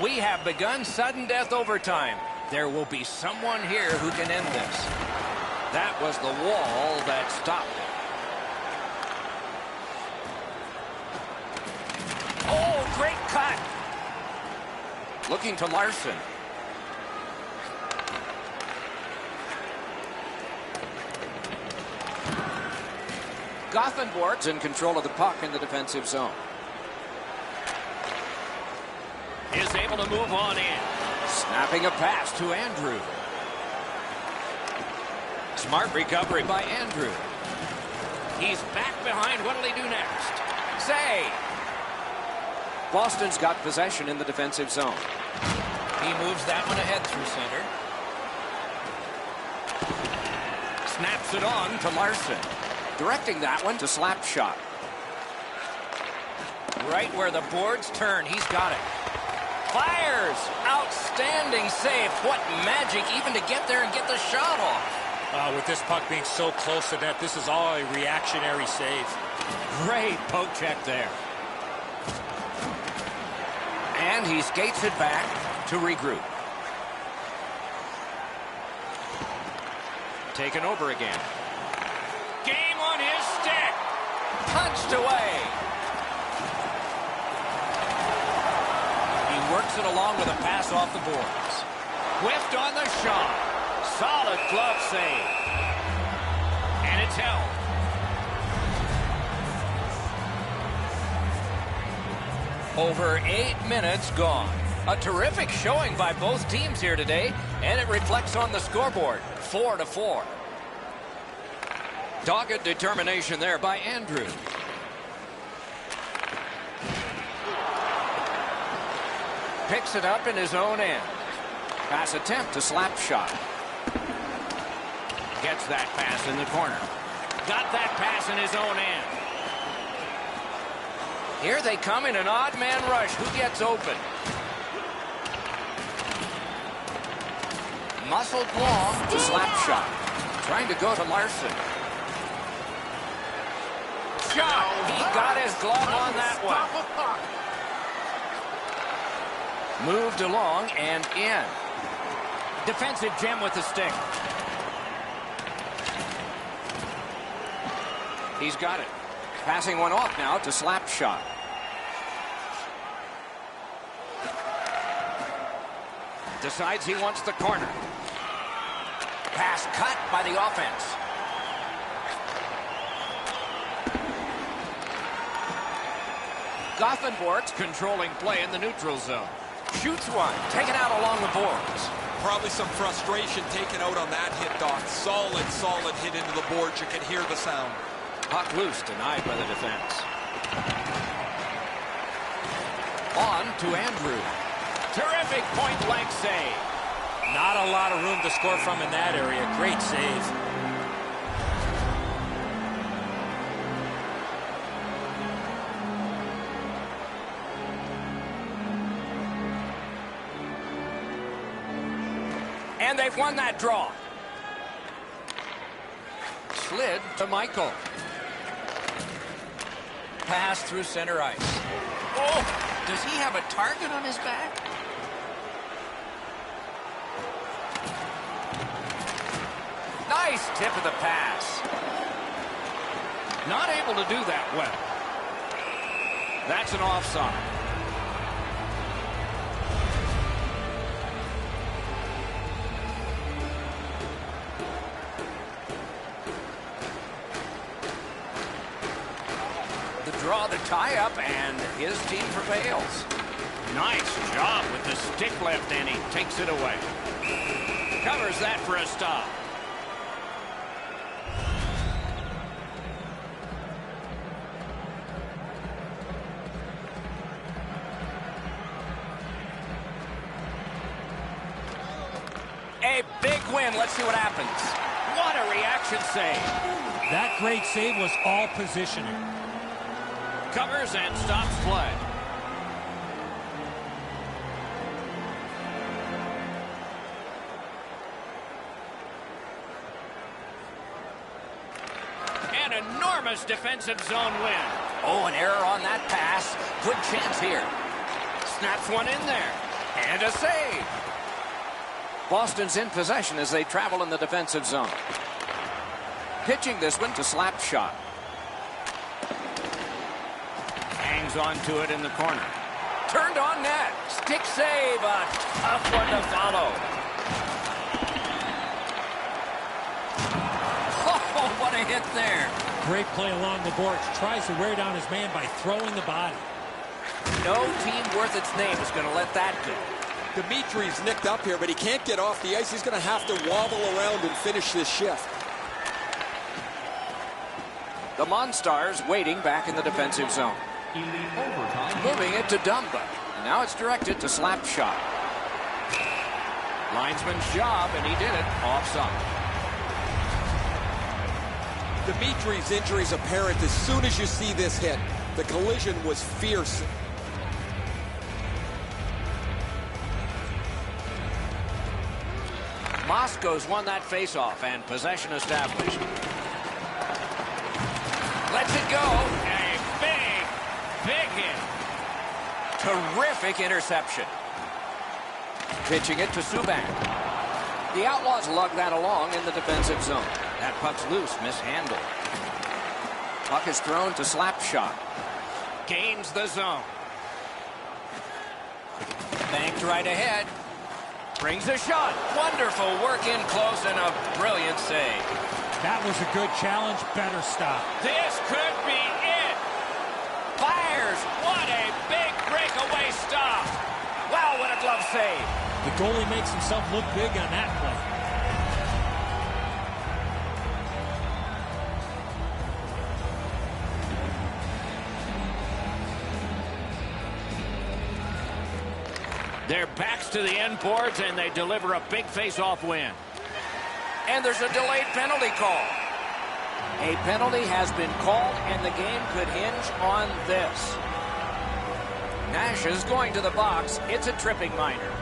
We have begun sudden death overtime. There will be someone here who can end this. That was the wall that stopped it. Oh, great cut. Looking to Larson. Gothenborg's in control of the puck in the defensive zone. Is able to move on in. Snapping a pass to Andrew. Smart recovery by Andrew. He's back behind. What'll he do next? Save. Boston's got possession in the defensive zone. He moves that one ahead through center. Snaps it on to Larson. Directing that one to slap shot. Right where the boards turn, he's got it. Fires! Outstanding save. What magic even to get there and get the shot off. With this puck being so close to net, this is all a reactionary save. Great poke check there. And he skates it back to regroup. Taken over again. Game on his stick. Punched away. He works it along with a pass off the boards. Whiffed on the shot. Solid glove save. And it's held. Over 8 minutes gone. A terrific showing by both teams here today, and it reflects on the scoreboard, 4-4. Dogged determination there by Andrew. Picks it up in his own end. Pass attempt to slap shot. Gets that pass in the corner. Got that pass in his own end. Here they come in an odd man rush. Who gets open? Muscled long to slap shot. Trying to go to Larson. Shot. He got his glove on that one. Moved along and in. Defensive gem with the stick. He's got it. Passing one off now to slap shot. Decides he wants the corner. Pass cut by the offense. Gothenborg's controlling play in the neutral zone. Shoots one, taken out along the boards. Probably some frustration taken out on that hit, Doc. Solid hit into the boards. You can hear the sound. Puck loose, denied by the defense. On to Andrew. Terrific point-blank save. Not a lot of room to score from in that area. Great save. And they've won that draw. Slid to Michael. Pass through center ice. Oh, does he have a target on his back? Nice tip of the pass. Not able to do that well. That's an offside. Draw the tie-up, and his team prevails. Nice job with the stick lift, and he takes it away. Covers that for a stop. A big win. Let's see what happens. What a reaction save. That great save was all positioning. Covers and stops play. An enormous defensive zone win. Oh, an error on that pass. Good chance here. Snaps one in there. And a save. Boston's in possession as they travel in the defensive zone. Pitching this one to slap shot. Hangs on to it in the corner. Turned on net. Stick save. A tough one to follow. Oh, what a hit there. Great play along the boards. Tries to wear down his man by throwing the body. No team worth its name is going to let that go. Dimitri's nicked up here, but he can't get off the ice. He's going to have to wobble around and finish this shift. The Monstars waiting back in the defensive zone. Moving it to Dumba. Now it's directed to slap shot. Linesman's job, and he did it offside. Dimitri's injury is apparent as soon as you see this hit. The collision was fierce. Moscow's won that faceoff and possession established. Lets it go. A big hit. Terrific interception. Pitching it to Subban. The Outlaws lug that along in the defensive zone. That puck's loose, mishandled. Puck is thrown to slap shot. Gains the zone. Banked right ahead. Brings a shot. Wonderful work in close and a brilliant save. That was a good challenge. Better stop. This could be it. Fires. What a big breakaway stop. Wow, what a glove save. The goalie makes himself look big on that play. Their backs to the end boards, and they deliver a big face-off win. And there's a delayed penalty call. A penalty has been called, and the game could hinge on this. Nash is going to the box. It's a tripping minor.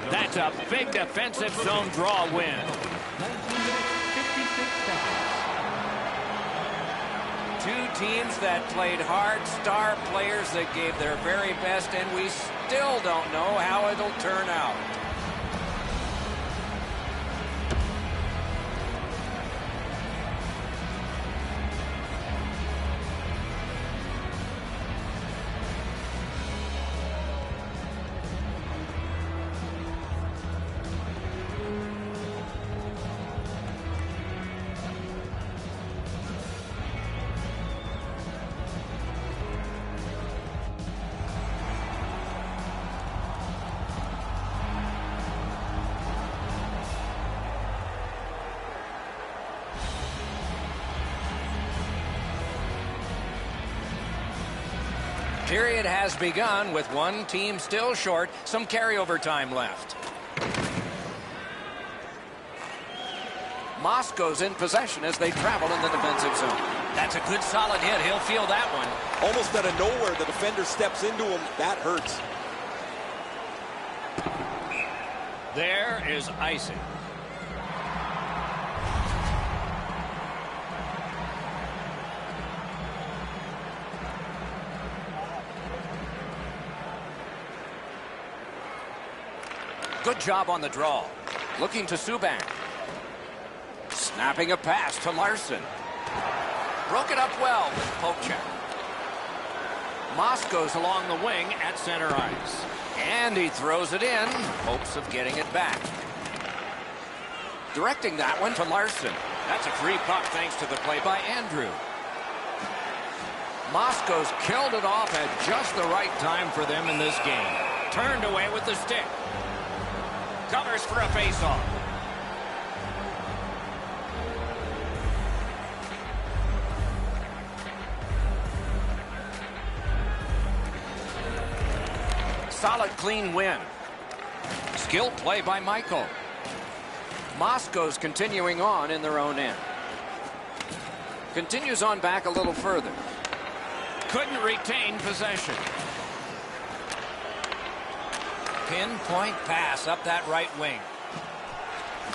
That's a big defensive zone draw win. Two teams that played hard, star players that gave their very best, and we still don't know how it'll turn out. Period has begun with one team still short, some carryover time left. Moscow's in possession as they travel in the defensive zone. That's a good solid hit. He'll feel that one. Almost out of nowhere, the defender steps into him. That hurts. There is icing. Good job on the draw. Looking to Subban. Snapping a pass to Larson. Broke it up well with Popchak. Moscow's along the wing at center ice. And he throws it in, hopes of getting it back. Directing that one to Larson. That's a free puck thanks to the play by Andrew. Moscow's killed it off at just the right time for them in this game. Turned away with the stick. Covers for a faceoff. Solid, clean win. Skilled play by Michael. Moscow's continuing on in their own end. Continues on back a little further. Couldn't retain possession. Pinpoint pass up that right wing.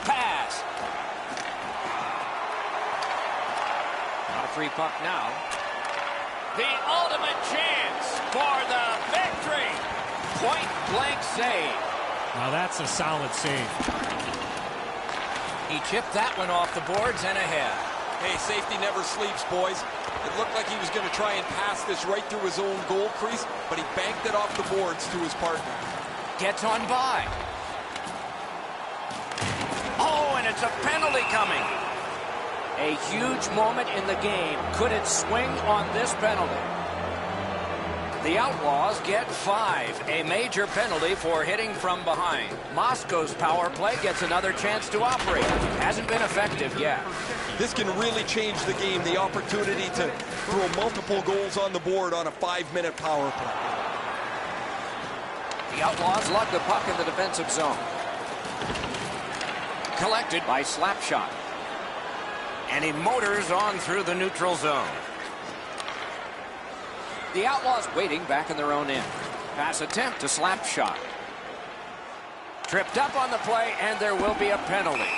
Pass. Not a free puck now. The ultimate chance for the victory. Point-blank save. Now that's a solid save. He chipped that one off the boards and ahead. Hey, safety never sleeps, boys. It looked like he was going to try and pass this right through his own goal crease, but he banked it off the boards to his partner. Gets on by. Oh, and it's a penalty coming. A huge moment in the game. Could it swing on this penalty? The Outlaws get 5, a major penalty for hitting from behind. Moscow's power play gets another chance to operate. Hasn't been effective yet. This can really change the game, the opportunity to throw multiple goals on the board on a 5-minute power play. The Outlaws lug the puck in the defensive zone. Collected by Slapshot. And he motors on through the neutral zone. The Outlaws waiting back in their own end. Pass attempt to Slapshot. Tripped up on the play, and there will be a penalty.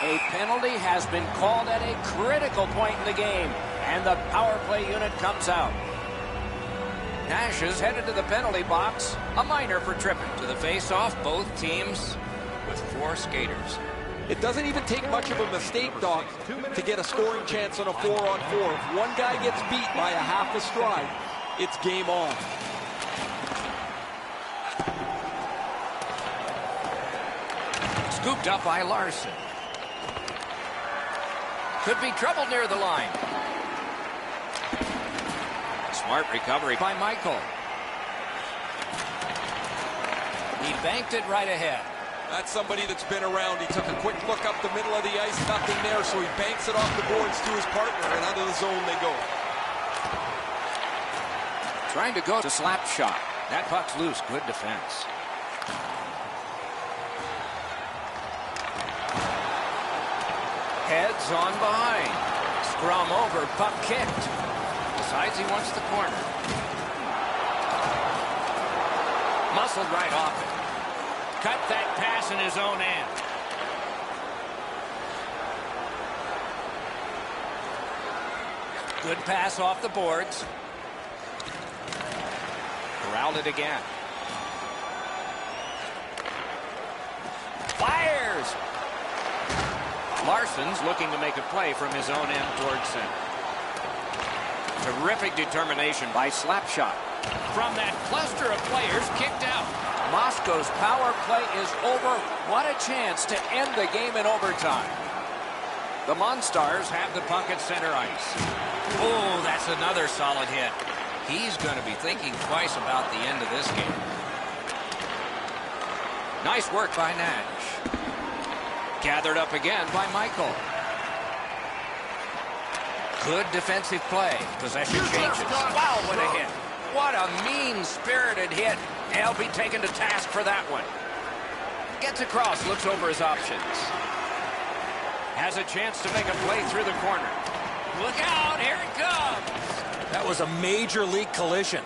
A penalty has been called at a critical point in the game, and the power play unit comes out. Nash is headed to the penalty box. A minor for tripping. To the face-off, both teams with 4 skaters. It doesn't even take much of a mistake, Doc, to get a scoring chance on a 4-on-4. If one guy gets beat by a half a stride, it's game on. Scooped up by Larson. Could be trouble near the line. Smart recovery by Michael. He banked it right ahead. That's somebody that's been around. He took a quick look up the middle of the ice, nothing there, so he banks it off the boards to his partner, and out of the zone they go. Trying to go to Slapshot. That puck's loose. Good defense. Heads on behind. Scrum over, puck kicked. Decides he wants the corner. Muscled right off it. Cut that pass in his own end. Good pass off the boards. Corralled it again. Fires! Larson's looking to make a play from his own end towards center. Terrific determination by Slapshot. From that cluster of players kicked out. Moscow's power play is over. What a chance to end the game in overtime. The Monstars have the puck at center ice. Oh, that's another solid hit. He's going to be thinking twice about the end of this game. Nice work by Nash. Gathered up again by Michael. Good defensive play. Possession changes. Wow, what a hit. What a mean-spirited hit. He'll be taken to task for that one. Gets across, looks over his options. Has a chance to make a play through the corner. Look out, here it comes. That was a major league collision.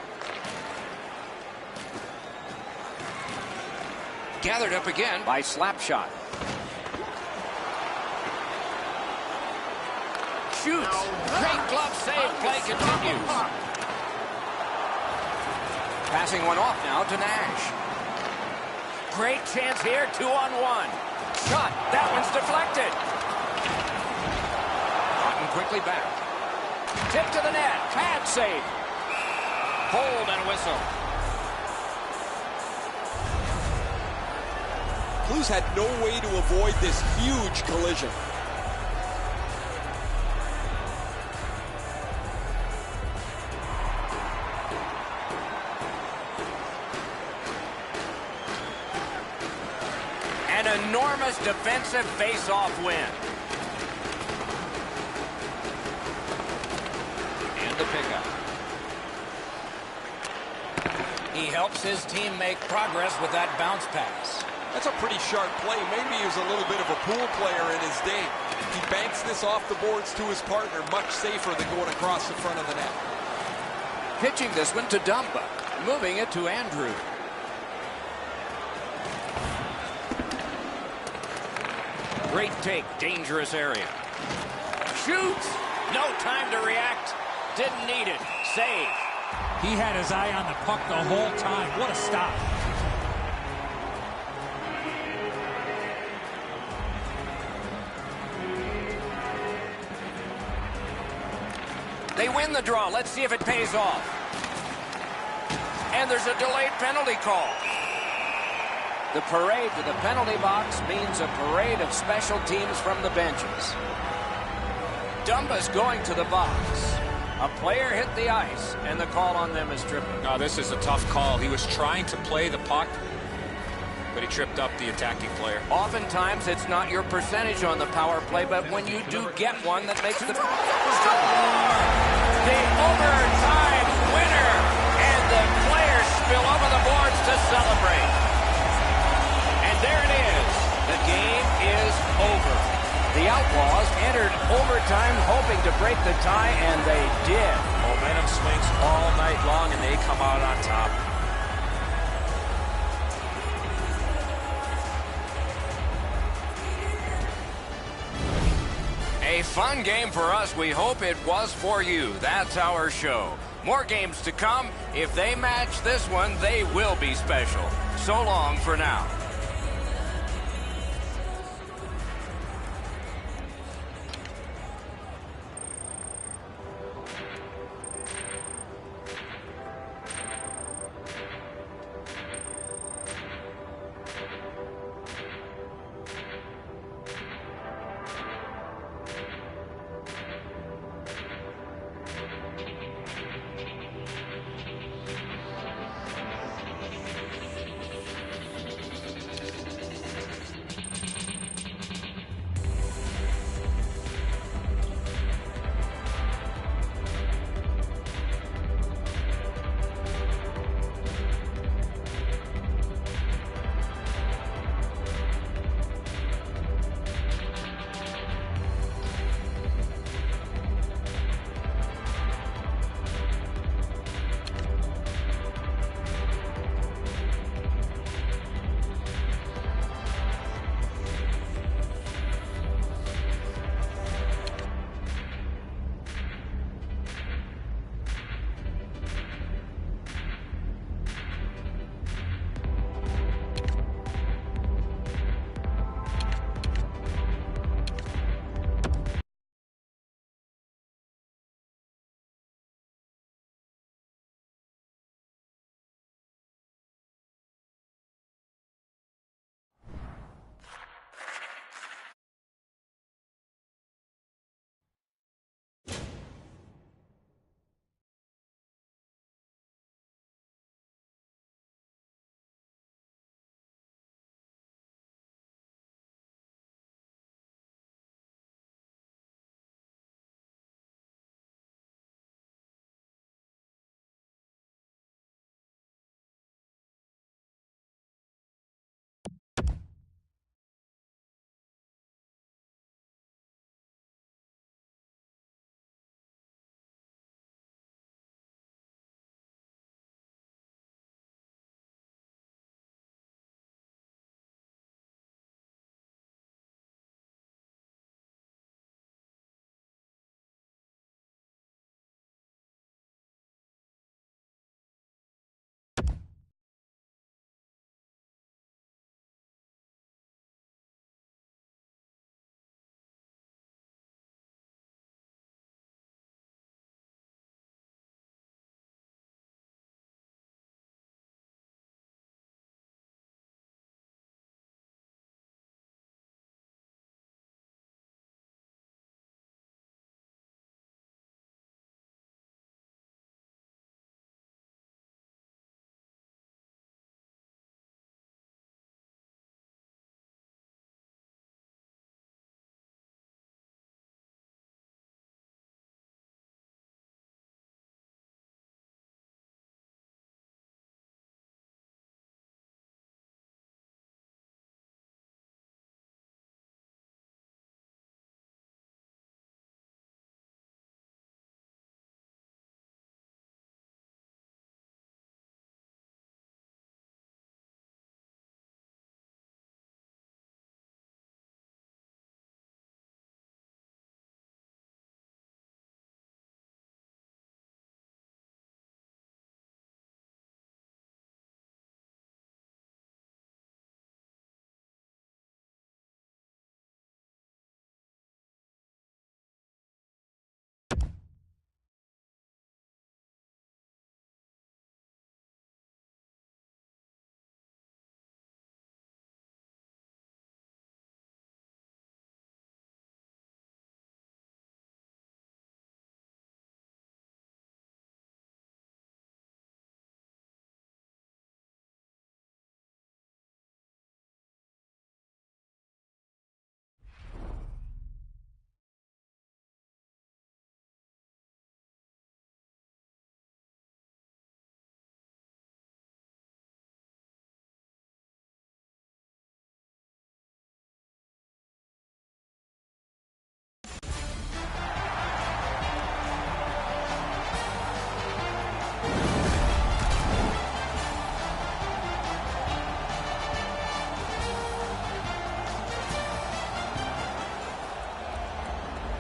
Gathered up again by Slapshot. Shoots. Great glove save. Play continues. Passing one off now to Nash. Great chance here, 2-on-1. Shot. That one's deflected. Gotten quickly back. Tip to the net. Pad save. Hold and whistle. Blues had no way to avoid this huge collision. An enormous defensive face-off win. And the pickup. He helps his team make progress with that bounce pass. That's a pretty sharp play. Maybe he was a little bit of a pool player in his day. He banks this off the boards to his partner, much safer than going across the front of the net. Pitching this one to Dumba. Moving it to Andrew. Great take, dangerous area. Shoots! No time to react. Didn't need it. Save. He had his eye on the puck the whole time. What a stop. They win the draw. Let's see if it pays off. And there's a delayed penalty call. The parade to the penalty box means a parade of special teams from the benches. Dumba's going to the box. A player hit the ice, and the call on them is tripping. Oh, this is a tough call. He was trying to play the puck, but he tripped up the attacking player. Oftentimes, it's not your percentage on the power play, but when you do get one that makes the score! The overtime winner! And the players spill over the boards to celebrate. And there it is. The game is over. The Outlaws entered overtime hoping to break the tie, and they did. Momentum swings all night long, and they come out on top. A fun game for us. We hope it was for you. That's our show. More games to come. If they match this one, they will be special. So long for now.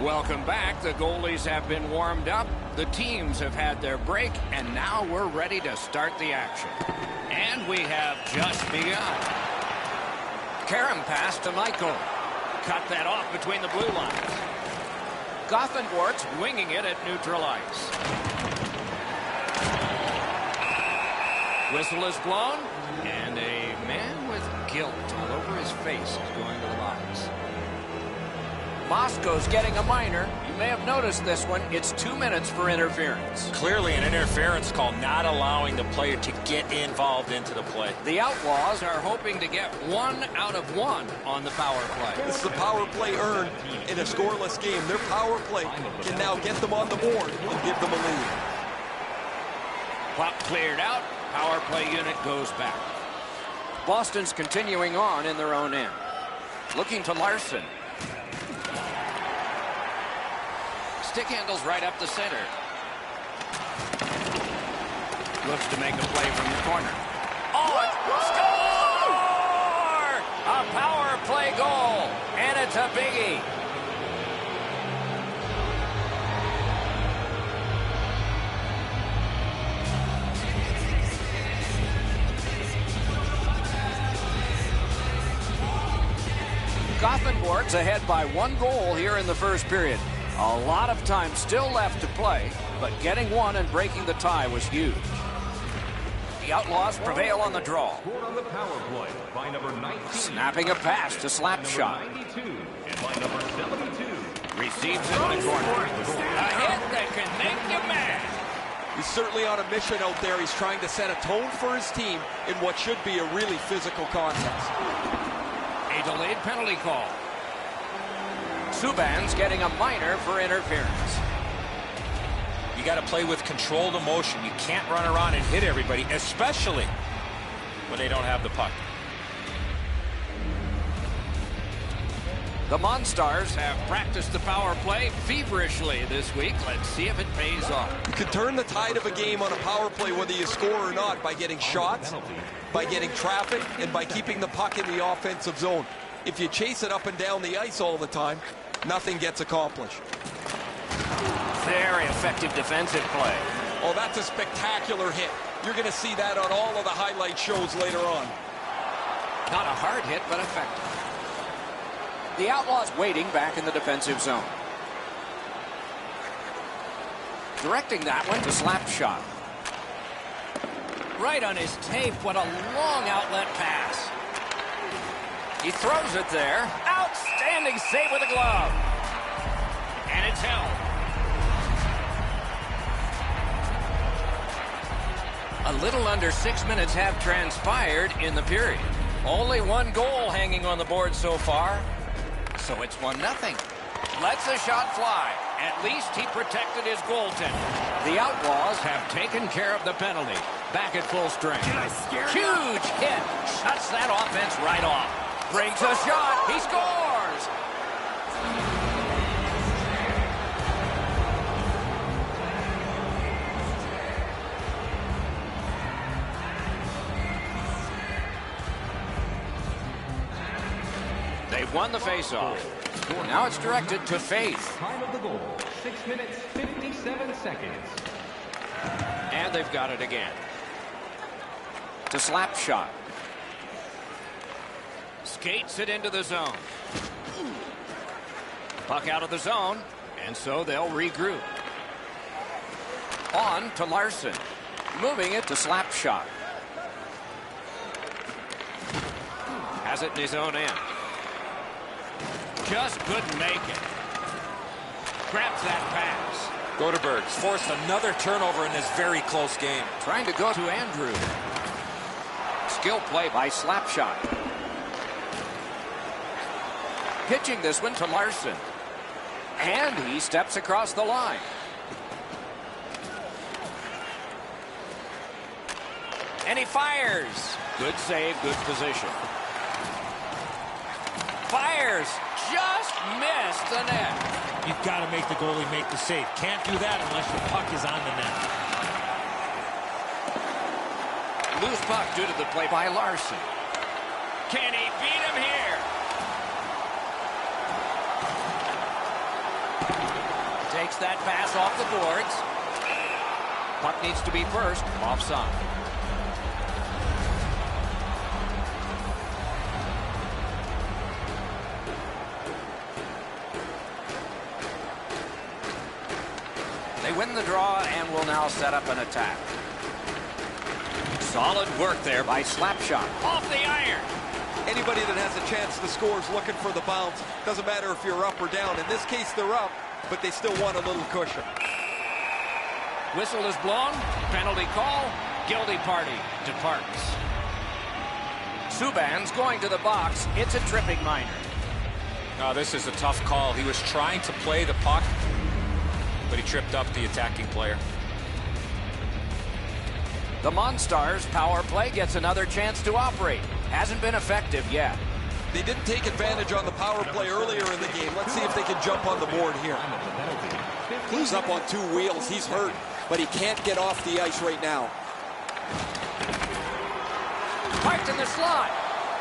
Welcome back. The goalies have been warmed up. The teams have had their break, and now we're ready to start the action. And we have just begun. Karam pass to Michael. Cut that off between the blue lines. Gothenworth's winging it at neutral ice. Whistle is blown, and a man with guilt all over his face is going to the box. Moscow's getting a minor. You may have noticed this one. It's 2 minutes for interference. Clearly an interference call, not allowing the player to get involved into the play. The Outlaws are hoping to get 1 out of 1 on the power play. This is the power play earned in a scoreless game. Their power play can now get them on the board and give them a lead. Puck cleared out. Power play unit goes back. Boston's continuing on in their own end. Looking to Larson. Stick handles right up the center. Looks to make a play from the corner. Oh, score! A power play goal, and it's a biggie. Gothenworth's ahead by 1 goal here in the first period. A lot of time still left to play, but getting 1 and breaking the tie was huge. The Outlaws prevail on the draw. On the power play by number 19. Snapping a pass to Slapshot. 92 and by number 72. Receives it in the corner. A hit that can make you mad. He's certainly on a mission out there. He's trying to set a tone for his team in what should be a really physical contest. A delayed penalty call. Subban's getting a minor for interference. You got to play with controlled emotion. You can't run around and hit everybody, especially when they don't have the puck. The Monstars have practiced the power play feverishly this week. Let's see if it pays off. You can turn the tide of a game on a power play whether you score or not by getting shots, by getting traffic, and by keeping the puck in the offensive zone. If you chase it up and down the ice all the time, nothing gets accomplished. Very effective defensive play. Oh, that's a spectacular hit. You're going to see that on all of the highlight shows later on. Not a hard hit, but effective. The Outlaws waiting back in the defensive zone. Directing that one to Slapshot. Right on his tape. What a long outlet pass. He throws it there. Outstanding save with a glove. And it's held. A little under 6 minutes have transpired in the period. Only 1 goal hanging on the board so far. So it's 1-0. Lets a shot fly. At least he protected his goaltender. The Outlaws have taken care of the penalty. Back at full strength. Huge hit. Shuts that offense right off. Brings a shot. He scores. They've won the faceoff. Now it's directed to Faith. Time of the goal, 6 minutes, 57 seconds. And they've got it again. To Slapshot. Skates it into the zone. Puck out of the zone, and so they'll regroup. On to Larson. Moving it to Slapshot. Has it in his own end. Just couldn't make it. Grabs that pass. Godeberg's forced another turnover in this very close game. Trying to go to Andrew. Skill play by Slapshot. Pitching this one to Larson. And he steps across the line. And he fires. Good save, good position. Fires. Just missed the net. You've got to make the goalie make the save. Can't do that unless your puck is on the net. Loose puck due to the play by Larson. Can he beat him here? takes that pass off the boards. Puck needs to be first, offside. They win the draw and will now set up an attack. Solid work there by Slapshot. Off the iron. Anybody that has a chance to score is looking for the bounce. Doesn't matter if you're up or down. In this case, they're up, but they still want a little cushion. Whistle is blown. Penalty call. Guilty party departs. Subban's going to the box. It's a tripping minor. Oh, this is a tough call. He was trying to play the puck, but he tripped up the attacking player. The Monstars power play gets another chance to operate. Hasn't been effective yet. They didn't take advantage on the power play earlier in the game. Let's see if they can jump on the board here. He's up on 2 wheels. He's hurt, but he can't get off the ice right now. Parked in the slot.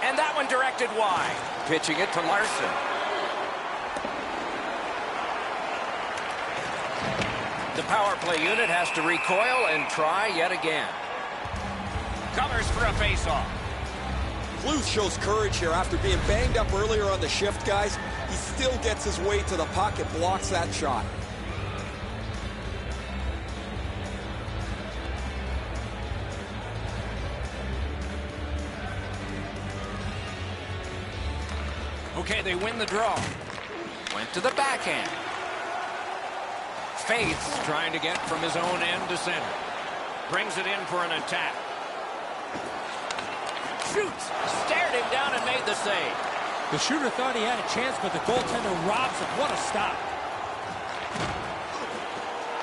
And that one directed wide. Pitching it to Larson. The power play unit has to recoil and try yet again. Covers for a faceoff. Blues shows courage here after being banged up earlier on the shift, guys. He still gets his way to the puck and blocks that shot. Okay, they win the draw. Went to the backhand. Faith's trying to get from his own end to center. Brings it in for an attack. Shoots. Stared him down and made the save. The shooter thought he had a chance, but the goaltender robs him. What a stop.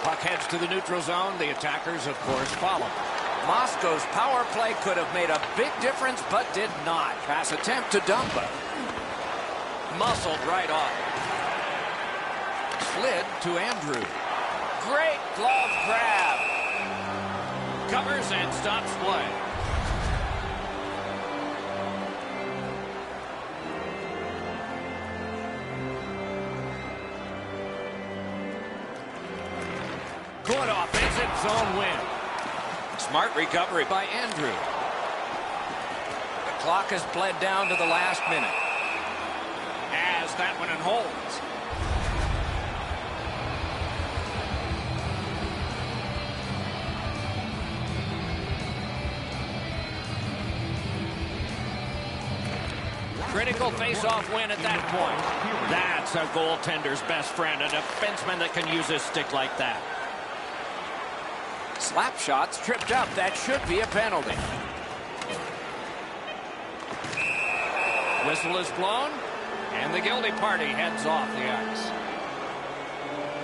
Puck heads to the neutral zone. The attackers, of course, follow. Moscow's power play could have made a big difference, but did not. Pass attempt to Dumba. Muscled right off. Slid to Andrew. Great glove grab. Covers and stops play. Good offensive zone win. Smart recovery by Andrew. The clock has bled down to the last minute. As that one and holds. Critical face-off win at that point. That's a goaltender's best friend, a defenseman that can use his stick like that. Slap shots tripped up. That should be a penalty. Whistle is blown, and the guilty party heads off the ice.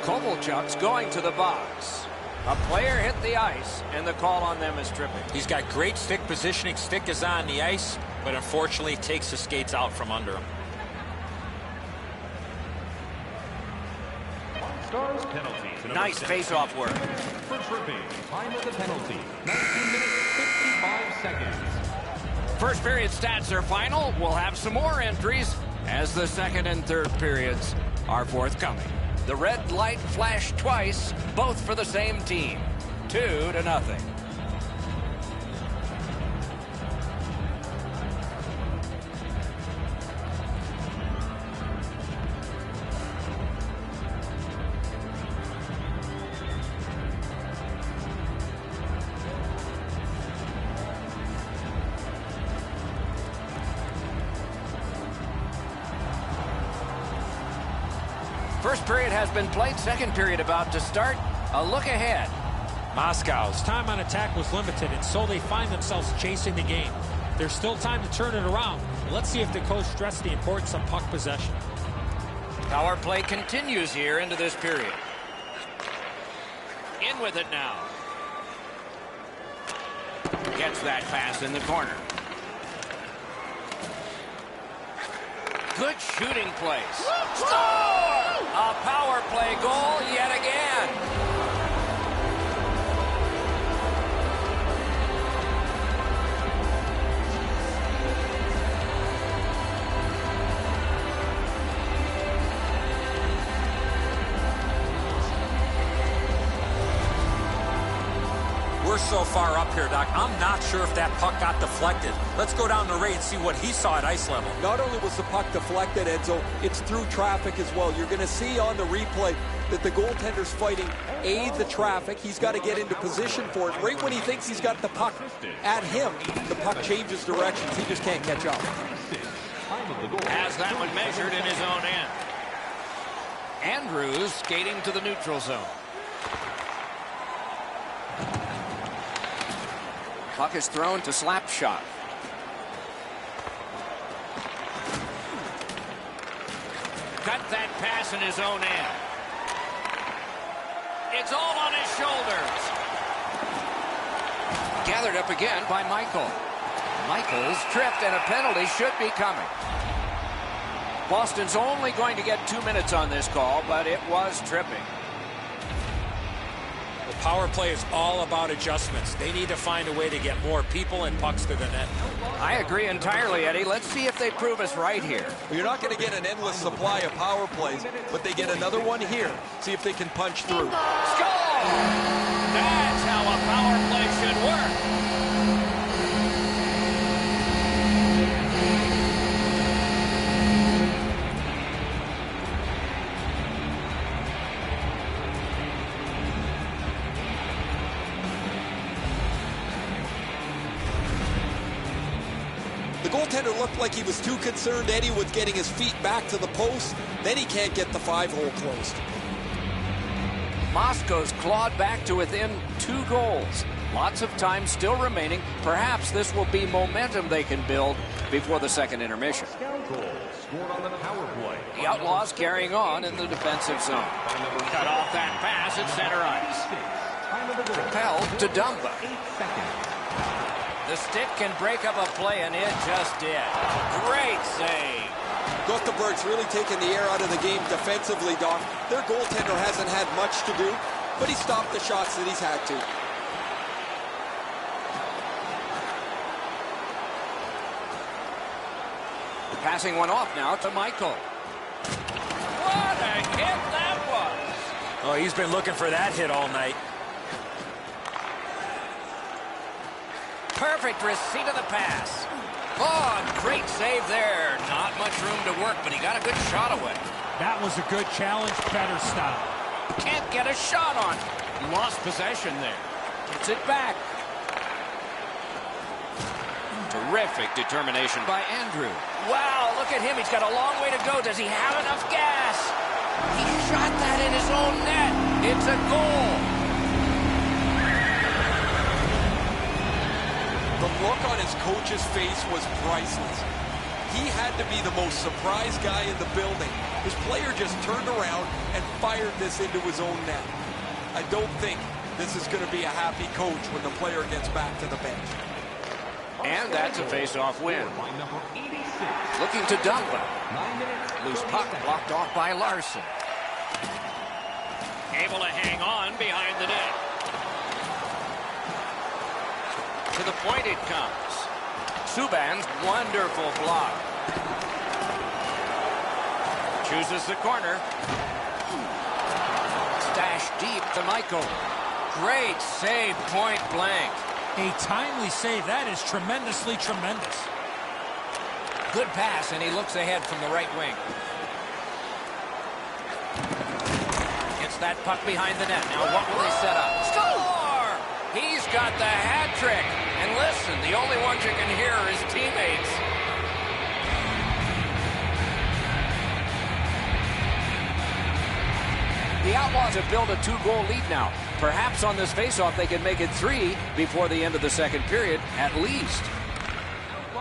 Kovalchuk's going to the box. A player hit the ice, and the call on them is tripping. He's got great stick positioning. Stick is on the ice, but unfortunately takes the skates out from under him. Stars penalty. Nice face-off work. For tripping, time of the penalty, 19 minutes, 55 seconds. First period stats are final. We'll have some more entries as the second and third periods are forthcoming. The red light flashed twice, both for the same team. 2-0. First period has been played. Second period about to start. A look ahead. Moscow's time on attack was limited, and so they find themselves chasing the game. There's still time to turn it around. Let's see if the coach stressed the importance of puck possession. Power play continues here into this period. In with it now. Gets that pass in the corner. Good shooting place. Score! A power play goal yet again. We're so far up here, Doc. I'm not sure if that puck got deflected. Let's go down the Ray and see what he saw at ice level. Not only was the puck deflected, Enzo, it's through traffic as well. You're going to see on the replay that the goaltender's fighting the traffic. He's got to get into position for it. Right when he thinks he's got the puck at him, the puck changes directions. He just can't catch up. Has that one measured in his own end. Andrews skating to the neutral zone. Puck is thrown to Slapshot. Cut that pass in his own end. It's all on his shoulders. Gathered up again by Michael. Michael's tripped and a penalty should be coming. Boston's only going to get 2 minutes on this call, but it was tripping. The power play is all about adjustments. They need to find a way to get more people and pucks to the net. I agree entirely, Eddie. Let's see if they prove us right here. Well, you're not going to get an endless supply of power plays, but they get another one here. See if they can punch through. Score! That's how a power play should work. The goaltender looked like he was too concerned, Eddie, with getting his feet back to the post. Then he can't get the 5-hole closed. Moscow's clawed back to within 2 goals. Lots of time still remaining. Perhaps this will be momentum they can build before the second intermission. The Outlaws carrying on in the defensive zone. Cut off that pass at center ice. Propelled to Dumba. The stick can break up a play, and it just did. Great save. Gothenburg's really taken the air out of the game defensively, Doc. Their goaltender hasn't had much to do, but he stopped the shots that he's had to. Passing one off now to Michael. What a hit that was. Oh, he's been looking for that hit all night. Perfect receipt of the pass. Oh, great save there. Not much room to work, but he got a good shot away. That was a good challenge, better stop. Can't get a shot on. Lost possession there. Gets it back. Terrific determination by Andrew. Wow, look at him. He's got a long way to go. Does he have enough gas? He shot that in his own net. It's a goal. The look on his coach's face was priceless. He had to be the most surprised guy in the building. His player just turned around and fired this into his own net. I don't think this is going to be a happy coach when the player gets back to the bench. And that's a face-off win. Looking to Dumba. Loose puck blocked off by Larson. Able to hang on behind the net. To the point it comes. Subban's wonderful block. Chooses the corner. Stashed deep to Michael. Great save, point blank. A timely save. That is tremendously tremendous. Good pass, and he looks ahead from the right wing. Gets that puck behind the net. Now what will he set up? Score! He's got the hat trick. And listen, the only ones you can hear are his teammates. The Outlaws have built a 2-goal lead now. Perhaps on this faceoff they can make it 3 before the end of the second period, at least.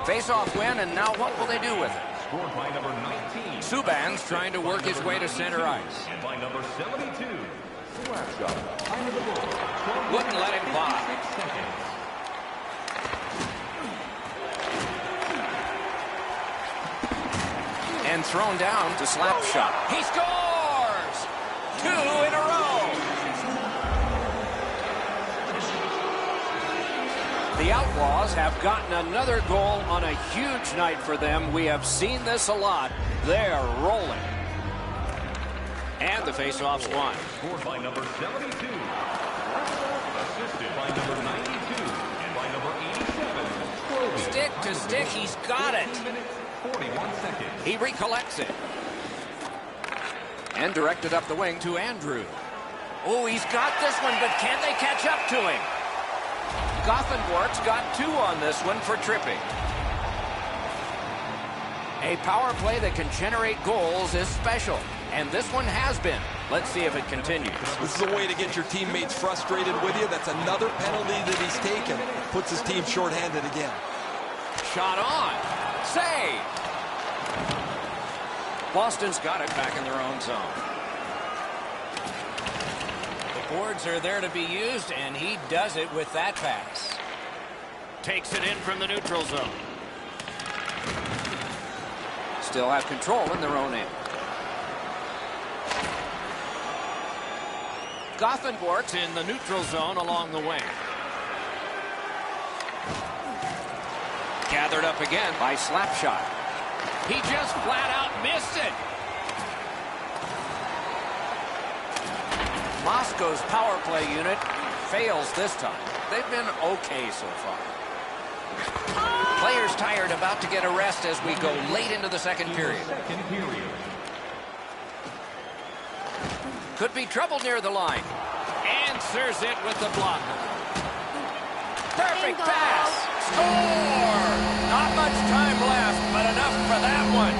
Faceoff win, and now what will they do with it? Scored by number 19. Subban's trying to work his way to center ice. And by number 72. Slapshot. Time of the goal. Wouldn't let him by. 6 seconds. And thrown down to Slapshot. He scores! 2 in a row. The Outlaws have gotten another goal on a huge night for them. We have seen this a lot. They're rolling. And the faceoff's won. Scored by number 72. assisted by number 92 and by number 87. Stick to stick, he's got it. 15 minutes, 41 seconds. He recollects it. And directed up the wing to Andrew. Oh, he's got this one, but can they catch up to him? Gothenburg's got 2 on this one for tripping. A power play that can generate goals is special, and this one has been. Let's see if it continues. This is a way to get your teammates frustrated with you. That's another penalty that he's taken. Puts his team shorthanded again. Shot on. Save. Boston's got it back in their own zone. The boards are there to be used, and he does it with that pass. Takes it in from the neutral zone. Still have control in their own end. Gothenburg's in the neutral zone along the wing. Gathered up again by Slapshot. He just flat out missed it. Moscow's power play unit fails this time. They've been okay so far. Players tired, about to get a rest as we go late into the second period. Could be trouble near the line. Answers it with the blocker. Perfect pass. Score! Not much time left, but enough for that one.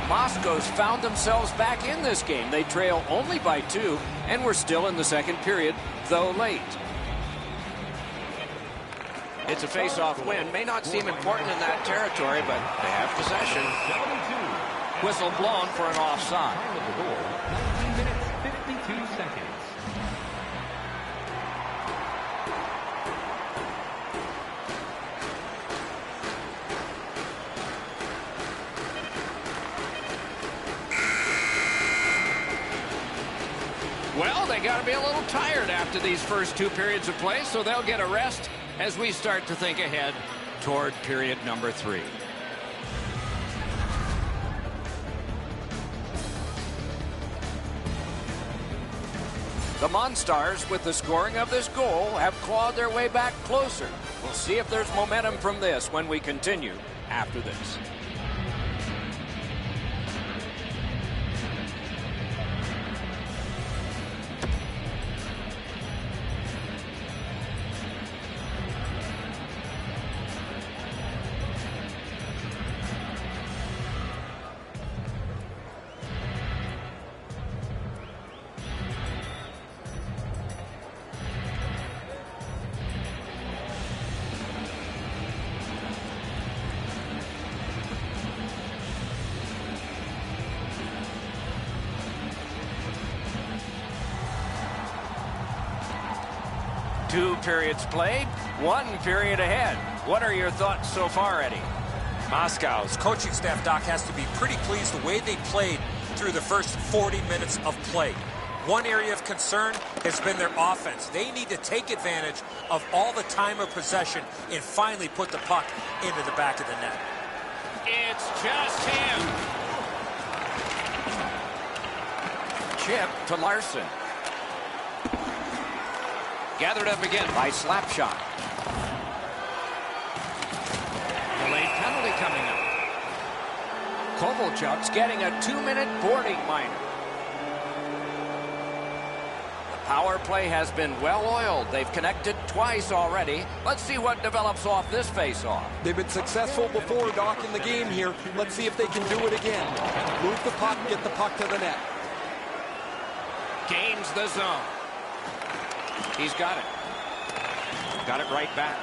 Moscow's found themselves back in this game. They trail only by 2, and we're still in the second period, though late. It's a face-off win. May not seem important in that territory, but they have possession. Whistle blown for an offside. 19 minutes, 52 seconds. Well, they got to be a little tired after these first 2 periods of play, so they'll get a rest as we start to think ahead toward period number 3. The Monstars, with the scoring of this goal, have clawed their way back closer. We'll see if there's momentum from this when we continue after this. Two periods played, 1 period ahead. What are your thoughts so far, Eddie? Moscow's coaching staff, Doc, has to be pretty pleased the way they played through the first 40 minutes of play. One area of concern has been their offense. They need to take advantage of all the time of possession and finally put the puck into the back of the net. It's just him. Chip to Larson. Gathered up again by Slapshot. Delayed penalty coming up. Kovalchuk's getting a 2-minute boarding minor. The power play has been well oiled. They've connected twice already. Let's see what develops off this face-off. They've been successful before, Doc, in the game here. Let's see if they can do it again. Move the puck, get the puck to the net. Gains the zone. He's got it. Got it right back.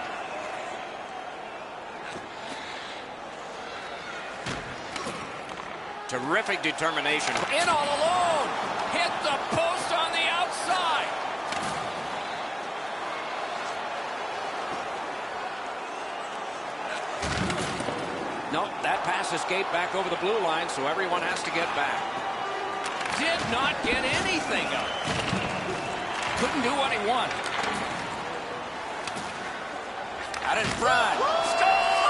Terrific determination. In all alone. Hit the post on the outside. No, that pass escaped back over the blue line, so everyone has to get back. Did not get anything up. Couldn't do what he wanted. Out in front. Score!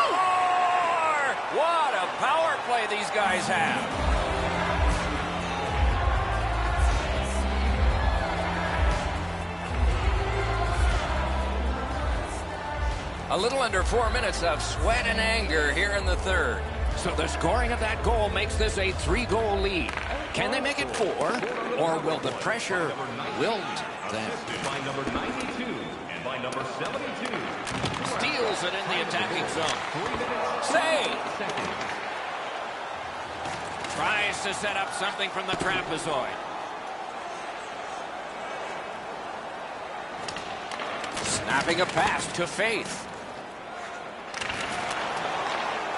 guys have. A little under 4 minutes of sweat and anger here in the third. So the scoring of that goal makes this a 3-goal lead. Can they make it 4? Or will the pressure wilt them? By number 92 and by number 72. Steals it in the attacking zone. Save! Tries to set up something from the trapezoid. Snapping a pass to Faith.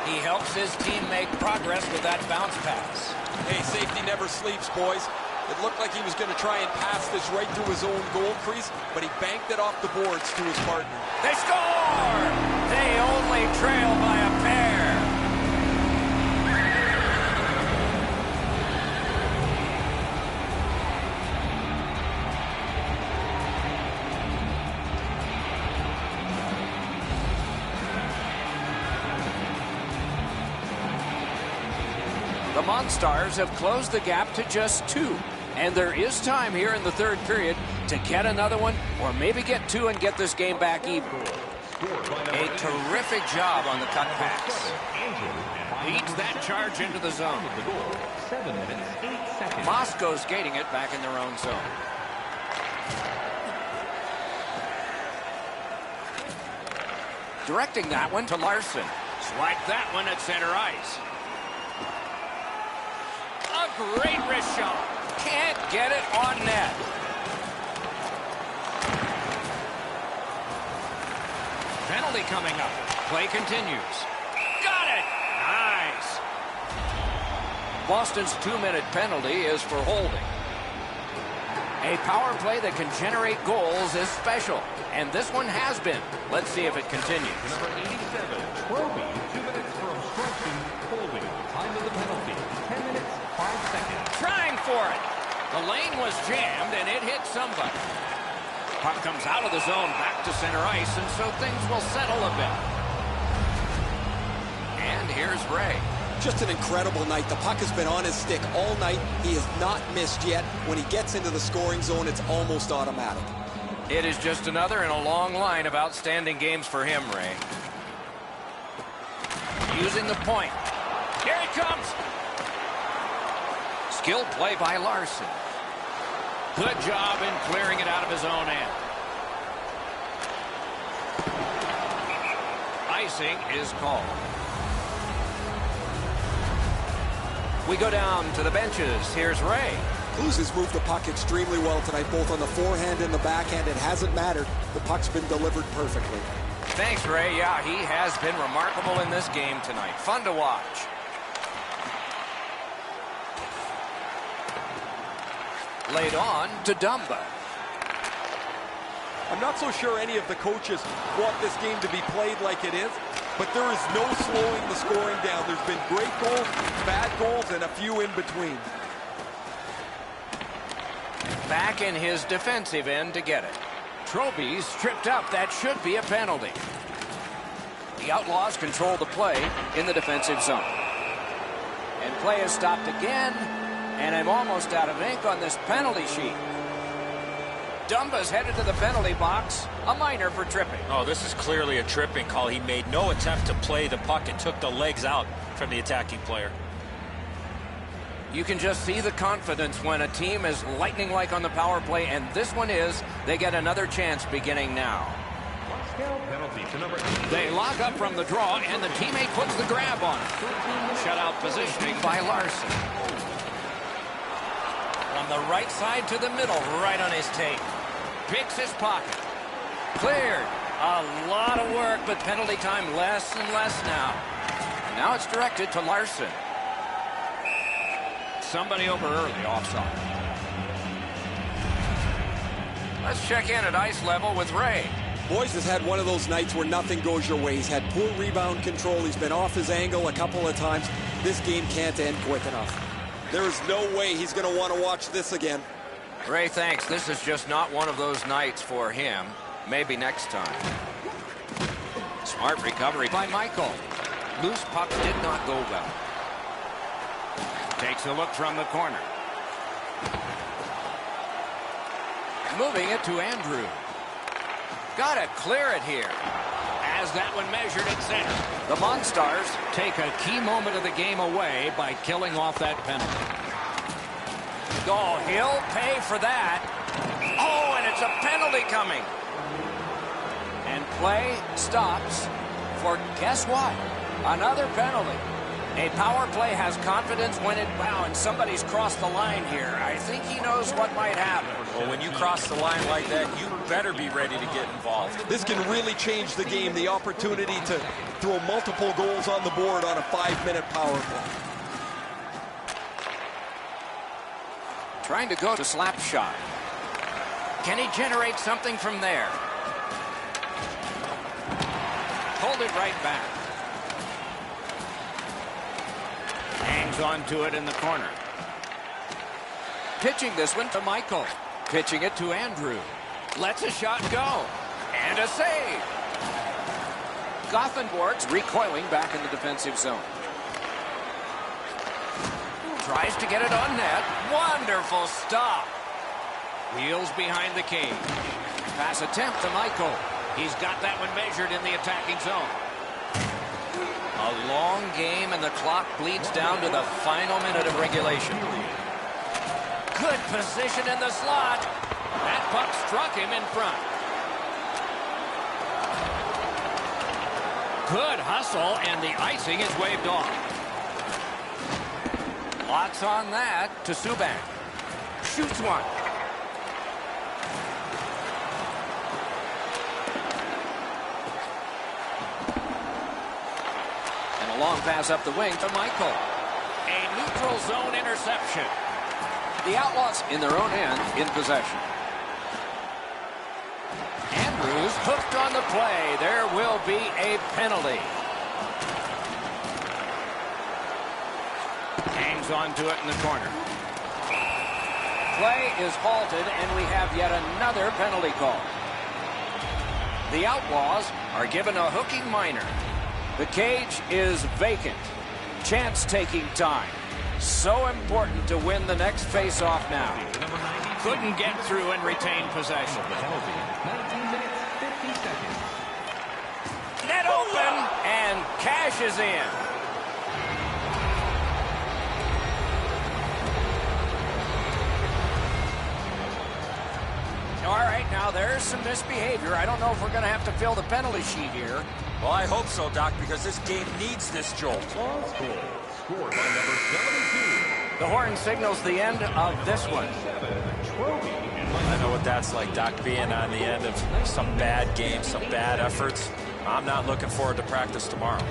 He helps his team make progress with that bounce pass. Hey, safety never sleeps, boys. It looked like he was going to try and pass this right through his own goal crease, but he banked it off the boards to his partner. They score! They only trail by a pair. The Monstars have closed the gap to just 2. And there is time here in the third period to get another one or maybe get 2 and get this game back even. A terrific job on the cut pass. Leads that charge into the zone. 7 minutes, 8 seconds. Moscow's gating it back in their own zone. Directing that one to Larson. Swipe that one at center ice. A great wrist shot. Can't get it on net. Penalty coming up. Play continues. Got it! Nice. Boston's 2-minute penalty is for holding. A power play that can generate goals is special. And this one has been. Let's see if it continues. Number 87, Roby, 2 minutes for obstruction, holding. Time of the penalty, 10 minutes, 5 seconds. Trying for it. The lane was jammed, and it hit somebody. Puck comes out of the zone back to center ice, and so things will settle a bit. And here's Ray. Just an incredible night. The puck has been on his stick all night. He has not missed yet. When he gets into the scoring zone, it's almost automatic. It is just another in a long line of outstanding games for him, Ray. Using the point. Here he comes. Skilled play by Larson. Good job in clearing it out of his own end. Icing is called. We go down to the benches. Here's Ray. Blues has moved the puck extremely well tonight, both on the forehand and the backhand. It hasn't mattered. The puck's been delivered perfectly. Thanks, Ray. Yeah, he has been remarkable in this game tonight. Fun to watch. Laid on to Dumba. I'm not so sure any of the coaches want this game to be played like it is, but there is no slowing the scoring down. There's been great goals, bad goals, and a few in between. Back in his defensive end to get it. Troby's tripped up. That should be a penalty. The Outlaws control the play in the defensive zone. And play is stopped again. And I'm almost out of ink on this penalty sheet. Dumba's headed to the penalty box. A minor for tripping. Oh, this is clearly a tripping call. He made no attempt to play the puck and took the legs out from the attacking player. You can just see the confidence when a team is lightning-like on the power play, and this one is. They get another chance beginning now. Penalty to number 8. They lock up from the draw, and the teammate puts the grab on it. Shutout positioning by Larson. From the right side to the middle, right on his tape. Picks his pocket. Cleared. A lot of work, but penalty time less and less now. Now it's directed to Larson. Somebody over early, offside. Let's check in at ice level with Ray. Boyes has had one of those nights where nothing goes your way. He's had poor rebound control. He's been off his angle a couple of times. This game can't end quick enough. There is no way he's going to want to watch this again. Ray, thanks. This is just not one of those nights for him. Maybe next time. Smart recovery by Michael. Loose puck did not go well. Takes a look from the corner. Moving it to Andrew. Got to clear it here. As that one measured at center. The Monstars take a key moment of the game away by killing off that penalty. Oh, he'll pay for that. Oh, and it's a penalty coming. And play stops for, guess what? Another penalty. A power play has confidence when it, wow, and somebody's crossed the line here. I think he knows what might happen. Well, when you cross the line like that, you better be ready to get involved. This can really change the game, the opportunity to throw multiple goals on the board on a 5-minute power play. Trying to go to slap shot. Can he generate something from there? Hold it right back. Hangs on to it in the corner. Pitching this one to Michael. Pitching it to Andrew. Lets a shot go. And a save. Gothenburg's recoiling back in the defensive zone. Tries to get it on net. Wonderful stop. Wheels behind the cage. Pass attempt to Michael. He's got that one measured in the attacking zone. A long game, and the clock bleeds down to the final minute of regulation. Good position in the slot. That puck struck him in front. Good hustle, and the icing is waved off. Lots on that to Subban. Shoots one. And a long pass up the wing to Michael. A neutral zone interception. The Outlaws in their own end in possession. Andrews hooked on the play. There will be a penalty. Hangs on to it in the corner. Play is halted, and we have yet another penalty call. The Outlaws are given a hooking minor. The cage is vacant. Chance-taking time. So important to win the next face-off now. Couldn't get through and retain possession. Net open, and cashes in. All right, now there's some misbehavior. I don't know if we're going to have to fill the penalty sheet here. Well, I hope so, Doc, because this game needs this jolt. Scored by number 72. The horn signals the end of this one. I know what that's like, Doc, being on the end of some bad games, some bad efforts. I'm not looking forward to practice tomorrow.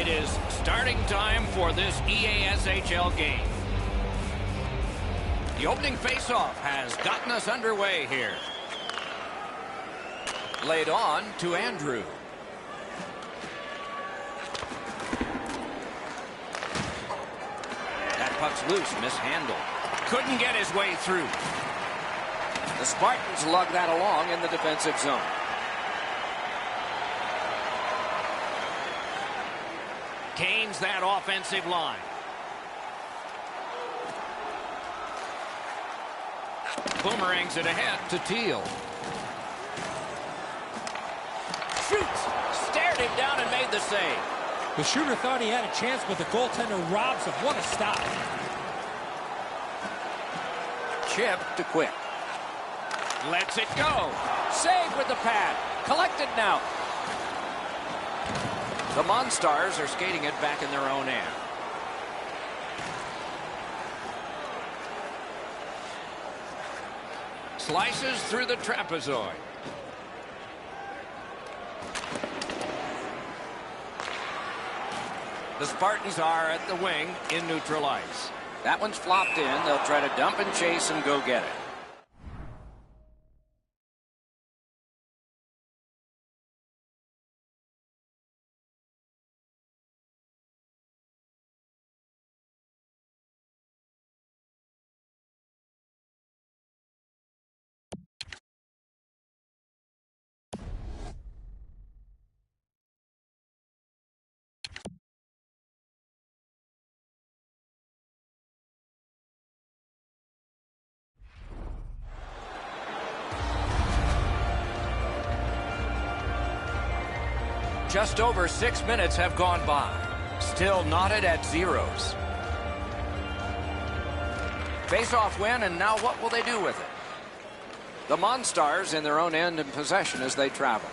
It is starting time for this EASHL game. The opening faceoff has gotten us underway here. Laid on to Andrew. That puck's loose, mishandled. Couldn't get his way through. The Spartans lug that along in the defensive zone. Canes that offensive line. Boomerangs it ahead to Teal. Shoots. Stared him down and made the save. The shooter thought he had a chance, but the goaltender robs him. What a stop. Chip to Quick. Lets it go. Save with the pad. Collected now. The Monstars are skating it back in their own end. Slices through the trapezoid. The Spartans are at the wing in neutral ice. That one's flopped in. They'll try to dump and chase and go get it. Just over 6 minutes have gone by. Still knotted at zeros. Face-off win, and now what will they do with it? The Monstars in their own end in possession as they travel.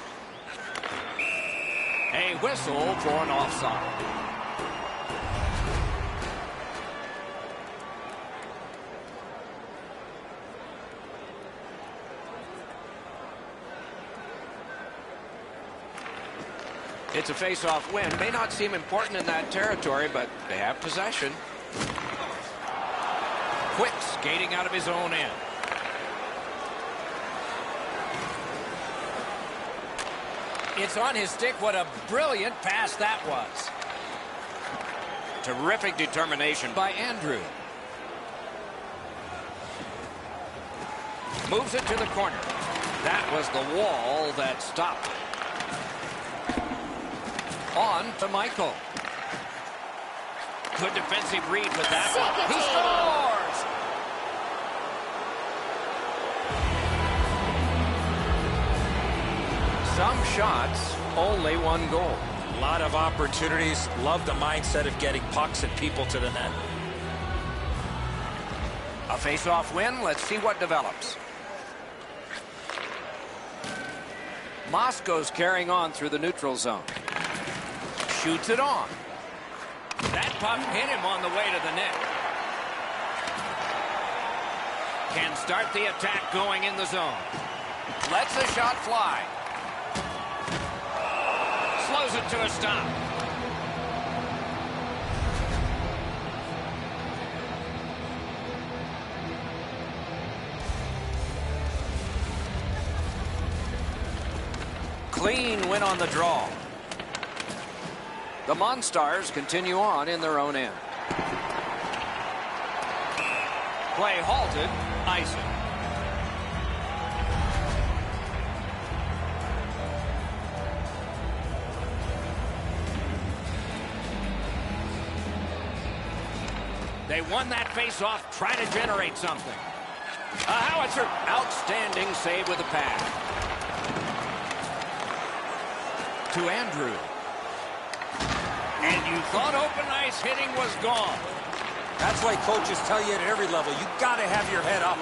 A whistle for an offside. It's a face-off win. May not seem important in that territory, but they have possession. Quick skating out of his own end. It's on his stick. What a brilliant pass that was. Terrific determination by Andrew. Moves it to the corner. That was the wall that stopped it. On to Michael. Good defensive read with that one. He scores! Some shots, only one goal. A lot of opportunities. Love the mindset of getting pucks and people to the net. A face-off win. Let's see what develops. Moscow's carrying on through the neutral zone. Shoots it on. That puck hit him on the way to the net. Can start the attack going in the zone. Lets the shot fly. Slows it to a stop. Clean win on the draw. The Monstars continue on in their own end. Play halted. Icing. They won that face-off. Try to generate something. A howitzer. Outstanding save with the pad. To Andrew. And you thought open ice hitting was gone. That's why coaches tell you at every level, you got to have your head up.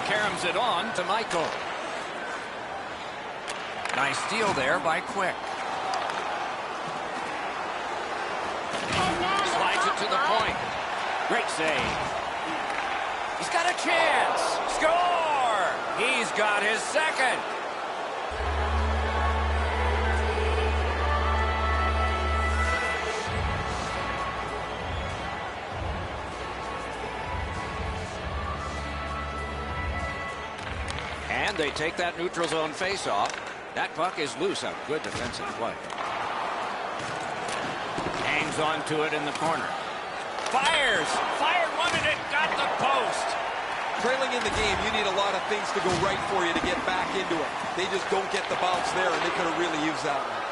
Caroms it on to Michael. Nice steal there by Quick. Slides it to the point. Great save. He's got a chance. Score! He's got his second. And they take that neutral zone face-off. That puck is loose. A good defensive play. Hangs on to it in the corner. Fires! Fired one and it got the post. Trailing in the game, you need a lot of things to go right for you to get back into it. They just don't get the bounce there, and they could have really used that one.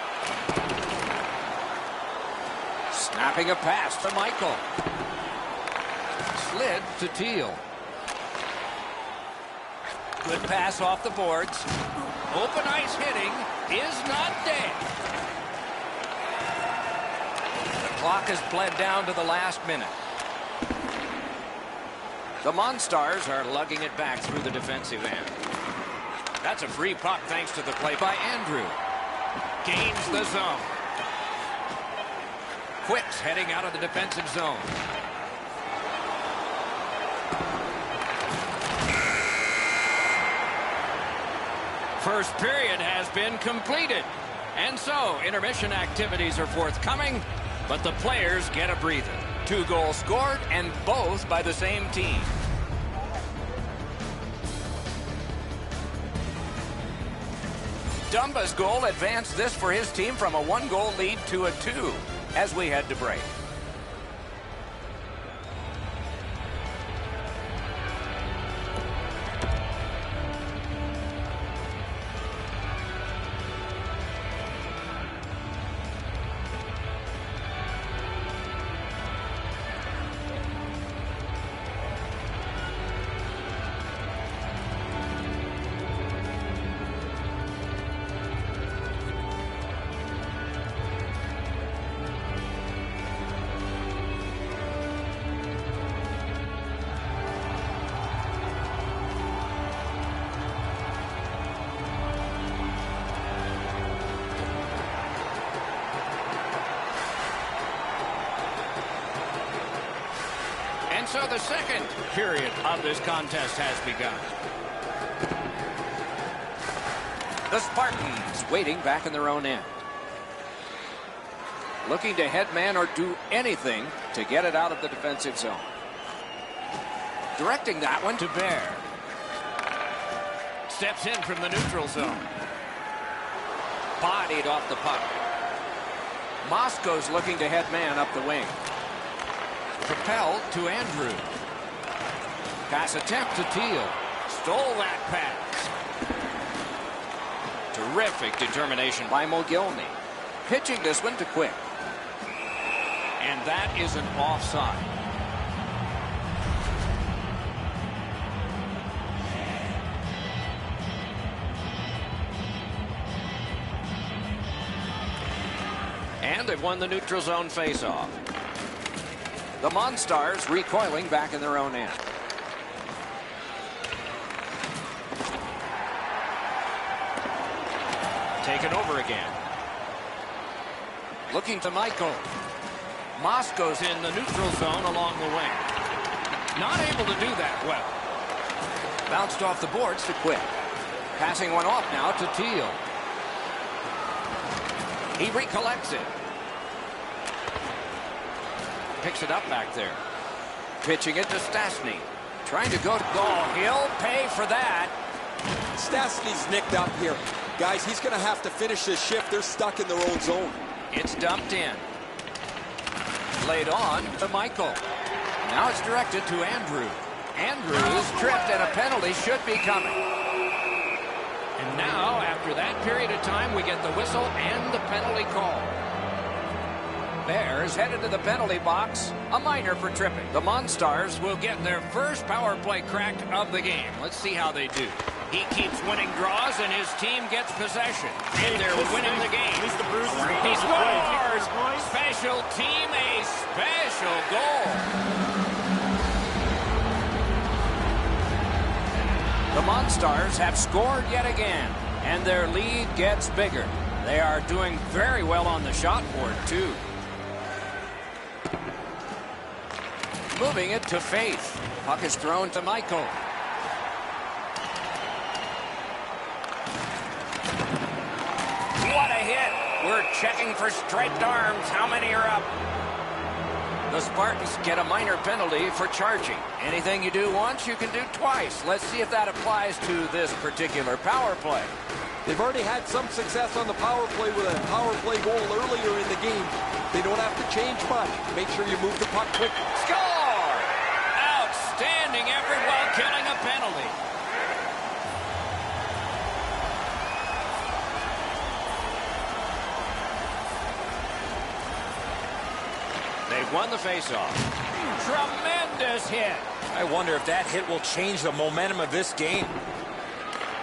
Snapping a pass to Michael. Slid to Teal. Good pass off the boards. Open ice hitting is not dead. The clock has bled down to the last minute. The Monstars are lugging it back through the defensive end. That's a free puck thanks to the play by Andrew. Gains the zone. Quick's heading out of the defensive zone. First period has been completed. And so intermission activities are forthcoming, but the players get a breather. 2 goals scored, and both by the same team. Dumba's goal advanced this for his team from a 1-goal lead to a 2 as we head to break. So the second period of this contest has begun. The Spartans waiting back in their own end. Looking to head man or do anything to get it out of the defensive zone. Directing that one to Bear. Steps in from the neutral zone. Bodied off the puck. Moscow's looking to head man up the wing. Propelled to Andrew. Pass attempt to Teal. Stole that pass. Terrific determination by Mogilny. Pitching this one to Quick. And that is an offside. And they've won the neutral zone faceoff. The Monstars recoiling back in their own end. Taken over again. Looking to Michael. Moscow's in the neutral zone along the wing. Not able to do that well. Bounced off the boards to Quick. Passing one off now to Teal. He recollects it. Picks it up back there. Pitching it to Stastny. Trying to go to goal. He'll pay for that. Stastny's nicked up here. Guys, he's going to have to finish this shift. They're stuck in their own zone. It's dumped in. Laid on to Michael. Now it's directed to Andrew. Andrews tripped and a penalty should be coming. And now, after that period of time, we get the whistle and the penalty call. Bears headed to the penalty box. A minor for tripping. The Monstars will get their first power play crack of the game. Let's see how they do. He keeps winning draws, and his team gets possession. And they're winning the game. He scores! Special team, a special goal. The Monstars have scored yet again, and their lead gets bigger. They are doing very well on the shot board, too. Moving it to Faith. Puck is thrown to Michael. What a hit. We're checking for striped arms. How many are up? The Spartans get a minor penalty for charging. Anything you do once, you can do twice. Let's see if that applies to this particular power play. They've already had some success on the power play with a power play goal earlier in the game. They don't have to change much. Make sure you move the puck quick. Score! Outstanding effort while killing a penalty. They've won the faceoff. Tremendous hit. I wonder if that hit will change the momentum of this game.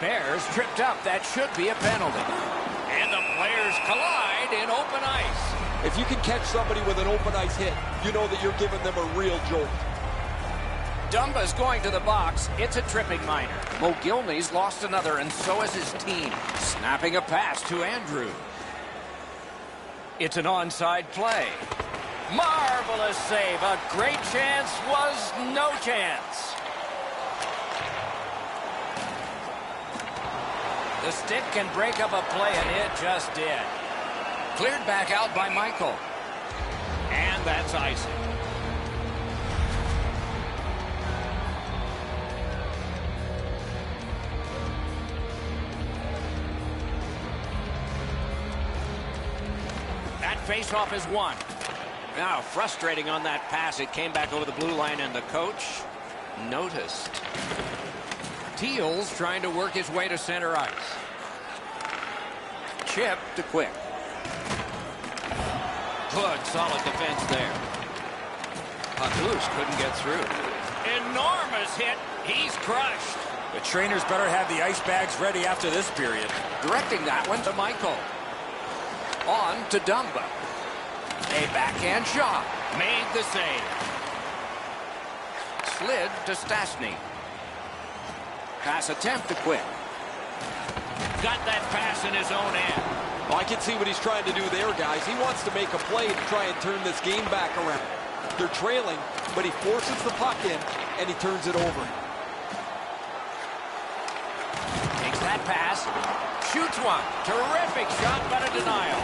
Bears tripped up. That should be a penalty. And the players collide in open ice. If you can catch somebody with an open ice hit, you know that you're giving them a real jolt. Dumba's going to the box. It's a tripping minor. Mogilny's lost another, and so has his team. Snapping a pass to Andrew. It's an onside play. Marvelous save. A great chance was no chance. The stick can break up a play, and it just did. Cleared back out by Michael. And that's icing. That faceoff is won. Now, frustrating on that pass. It came back over the blue line, and the coach noticed. Teal's trying to work his way to center ice. Chip to Quick. Good, solid defense there. Puck loose, couldn't get through. Enormous hit. He's crushed. The trainers better have the ice bags ready after this period. Directing that one to Michael. On to Dumba. A backhand shot. Made the save. Slid to Stastny. Pass attempt to Quick. Got that pass in his own end. Well, I can see what he's trying to do there, guys. He wants to make a play to try and turn this game back around. They're trailing, but he forces the puck in, and he turns it over. Takes that pass. Shoots one. Terrific shot, but a denial.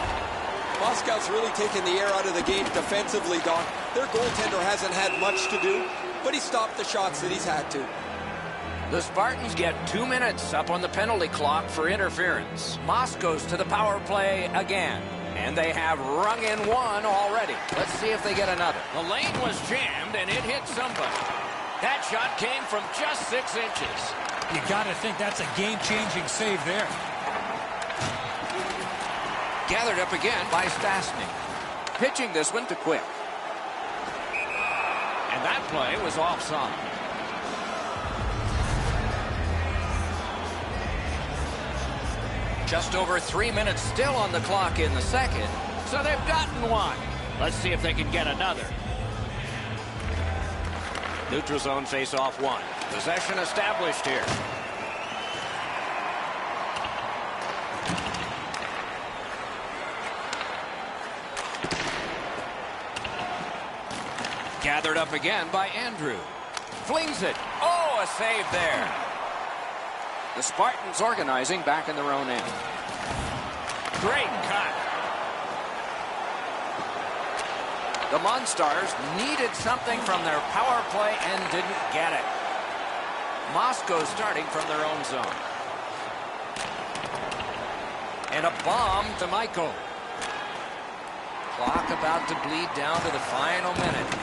Moscow's really taken the air out of the game defensively, Don. Their goaltender hasn't had much to do, but he stopped the shots that he's had to. The Spartans get 2 minutes up on the penalty clock for interference. Moss goes to the power play again. And they have rung in one already. Let's see if they get another. The lane was jammed, and it hit somebody. That shot came from just 6 inches. You got to think that's a game-changing save there. Gathered up again by Stastny. Pitching this one to Quick. And that play was offside. Just over 3 minutes still on the clock in the second, so they've gotten one. Let's see if they can get another. Neutral zone face-off one. Possession established here. Gathered up again by Andrew. Flings it. Oh, a save there. The Spartans organizing back in their own end. Great cut. The Monstars needed something from their power play and didn't get it. Moscow starting from their own zone. And a bomb to Michael. Clock about to bleed down to the final minute.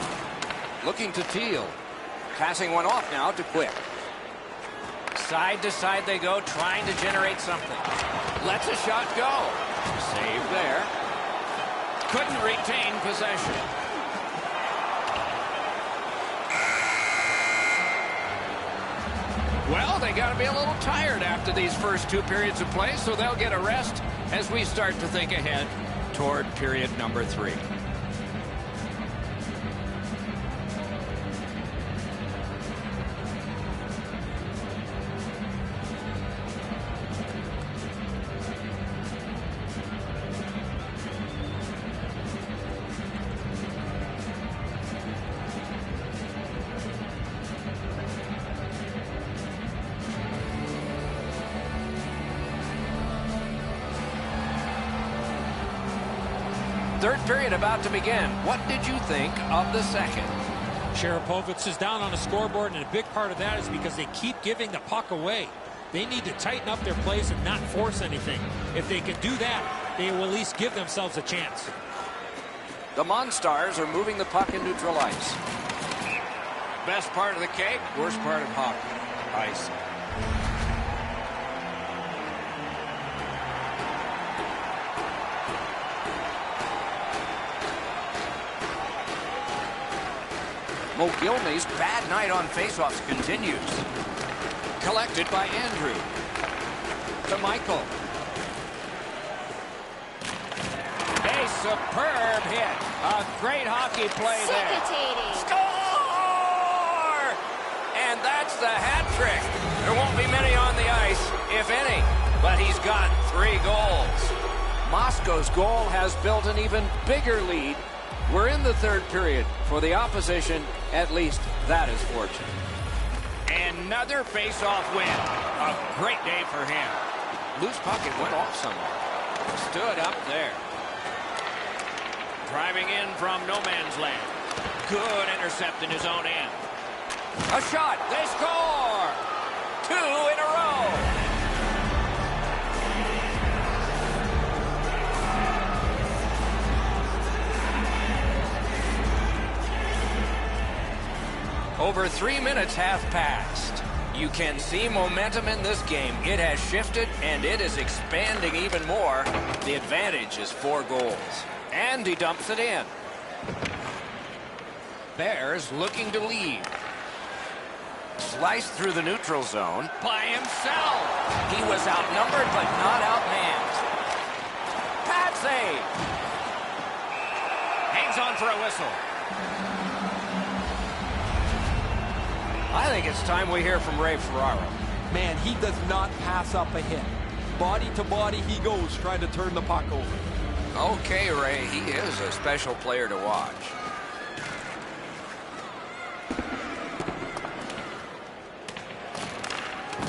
Looking to Teal. Passing one off now to Quick. Side to side they go, trying to generate something. Lets a shot go. Save there. Couldn't retain possession. Well, they got to be a little tired after these first 2 periods of play, so they'll get a rest as we start to think ahead toward period number 3. Third period about to begin. What did you think of the second? Sharapovich is down on the scoreboard, and a big part of that is because they keep giving the puck away. They need to tighten up their plays and not force anything. If they can do that, they will at least give themselves a chance. The Monstars are moving the puck in neutral ice. Best part of the cake, worst part of hockey, ice. Mogilny's bad night on faceoffs continues. Collected by Andrew. To Michael. A superb hit. A great hockey play there. Score! And that's the hat trick. There won't be many on the ice, if any, but he's got 3 goals. Moscow's goal has built an even bigger lead. We're in the third period. For the opposition, at least that is fortunate. Another face-off win. A great day for him. Loose puck, it went off somewhere. Stood up there. Driving in from no man's land. Good intercept in his own end. A shot. They score! 2 in a row. Over 3 minutes have passed. You can see momentum in this game. It has shifted, and it is expanding even more. The advantage is 4 goals. And he dumps it in. Bears looking to lead. Sliced through the neutral zone by himself. He was outnumbered, but not outmanned. Pad save. Hangs on for a whistle. I think it's time we hear from Ray Ferraro. Man, he does not pass up a hit. Body to body he goes, trying to turn the puck over. Okay, Ray, he is a special player to watch.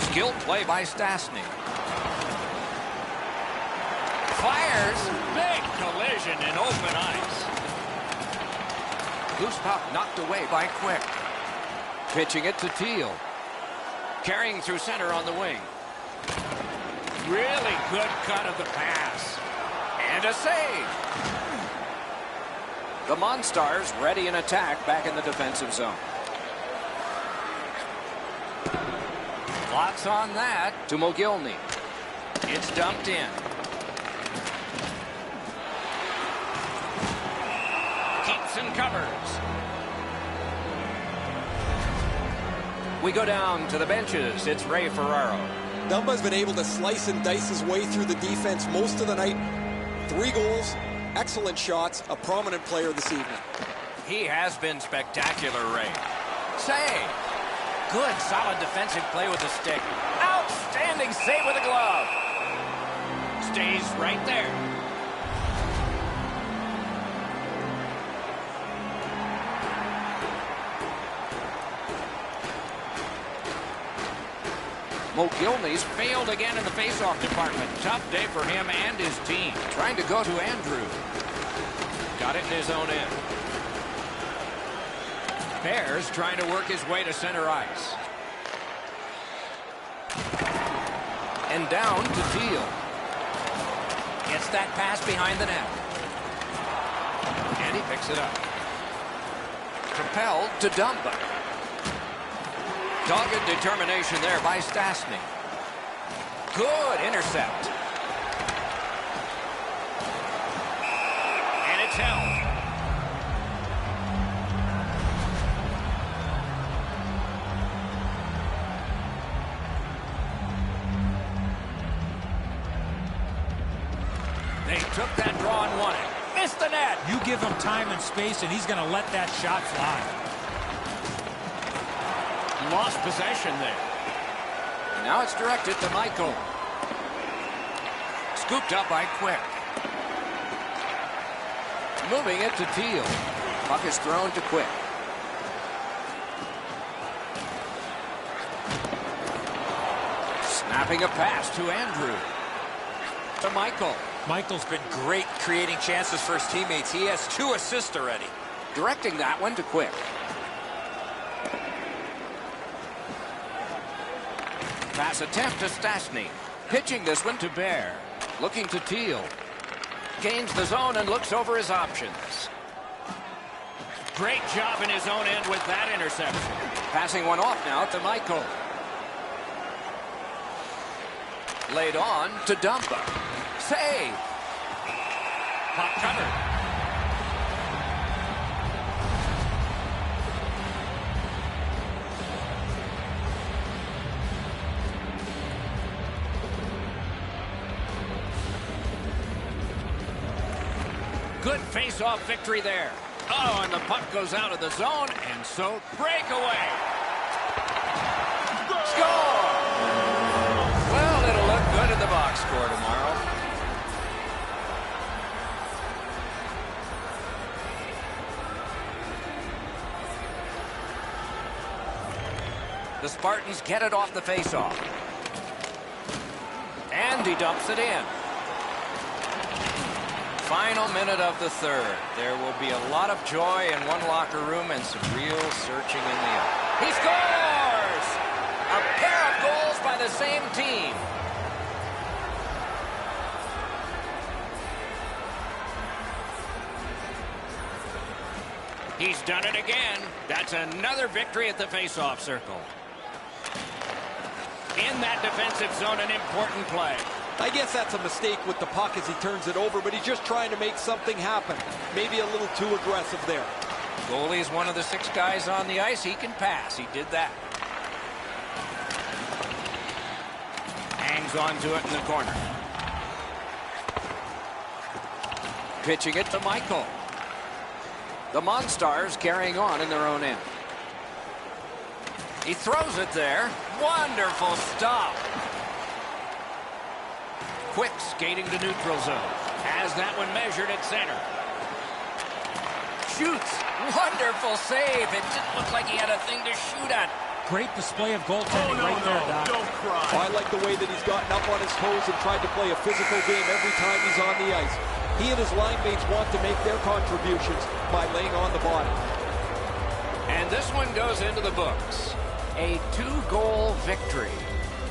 Skilled play by Stastny. Fires. Big collision in open ice. Loose puck knocked away by Quick. Pitching it to Teal. Carrying through center on the wing. Really good cut of the pass. And a save. The Monstars ready in attack back in the defensive zone. Lots on that to Mogilny. It's dumped in. Keeps and covers. We go down to the benches. It's Ray Ferraro. Dumba's been able to slice and dice his way through the defense most of the night. 3 goals, excellent shots, a prominent player this evening. He has been spectacular, Ray. Save. Good, solid defensive play with the stick. Outstanding save with a glove. Stays right there. Mogilny's failed again in the faceoff department. Tough day for him and his team. Trying to go to Andrew. Got it in his own end. Bears trying to work his way to center ice. And down to Teal. Gets that pass behind the net. And he picks it up. Propelled to Dumba. Dogged determination there by Stastny. Good intercept. And it's held. They took that draw and won it. Missed the net. You give him time and space, and he's going to let that shot fly. Lost possession there. Now it's directed to Michael. Scooped up by Quick. Moving it to Teal. Puck is thrown to Quick. Snapping a pass to Andrew. To Michael. Michael's been great creating chances for his teammates. He has 2 assists already. Directing that one to Quick. Pass attempt to Stastny. Pitching this one to Bear. Looking to Teal. Gains the zone and looks over his options. Great job in his own end with that interception. Passing one off now to Michael. Laid on to Dumba. Save. Hot covered. Good face-off victory there. Oh, and the puck goes out of the zone, and so breakaway. Score! Well, it'll look good in the box score tomorrow. The Spartans get it off the face-off. And he dumps it in. Final minute of the third. There will be a lot of joy in one locker room and some real searching in the other. He scores! A pair of goals by the same team. He's done it again. That's another victory at the face-off circle. In that defensive zone, an important play. I guess that's a mistake with the puck as he turns it over, but he's just trying to make something happen. Maybe a little too aggressive there. Goalie's one of the 6 guys on the ice. He can pass. He did that. Hangs on to it in the corner. Pitching it to Michael. The Monstars carrying on in their own end. He throws it there. Wonderful stop. Quick skating to neutral zone. Has that one measured at center. Shoots. Wonderful save. It didn't look like he had a thing to shoot at. Great display of goaltending right there, Doc. Don't cry. I like the way that he's gotten up on his toes and tried to play a physical game every time he's on the ice. He and his line mates want to make their contributions by laying on the body. And this one goes into the books. A 2-goal victory.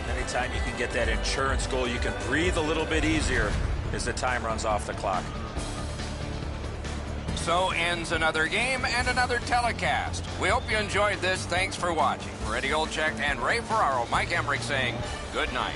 Anytime you can get that insurance goal, you can breathe a little bit easier as the time runs off the clock. So ends another game and another telecast. We hope you enjoyed this. Thanks for watching. For Eddie Olczyk and Ray Ferraro, Mike Emmerich saying good night.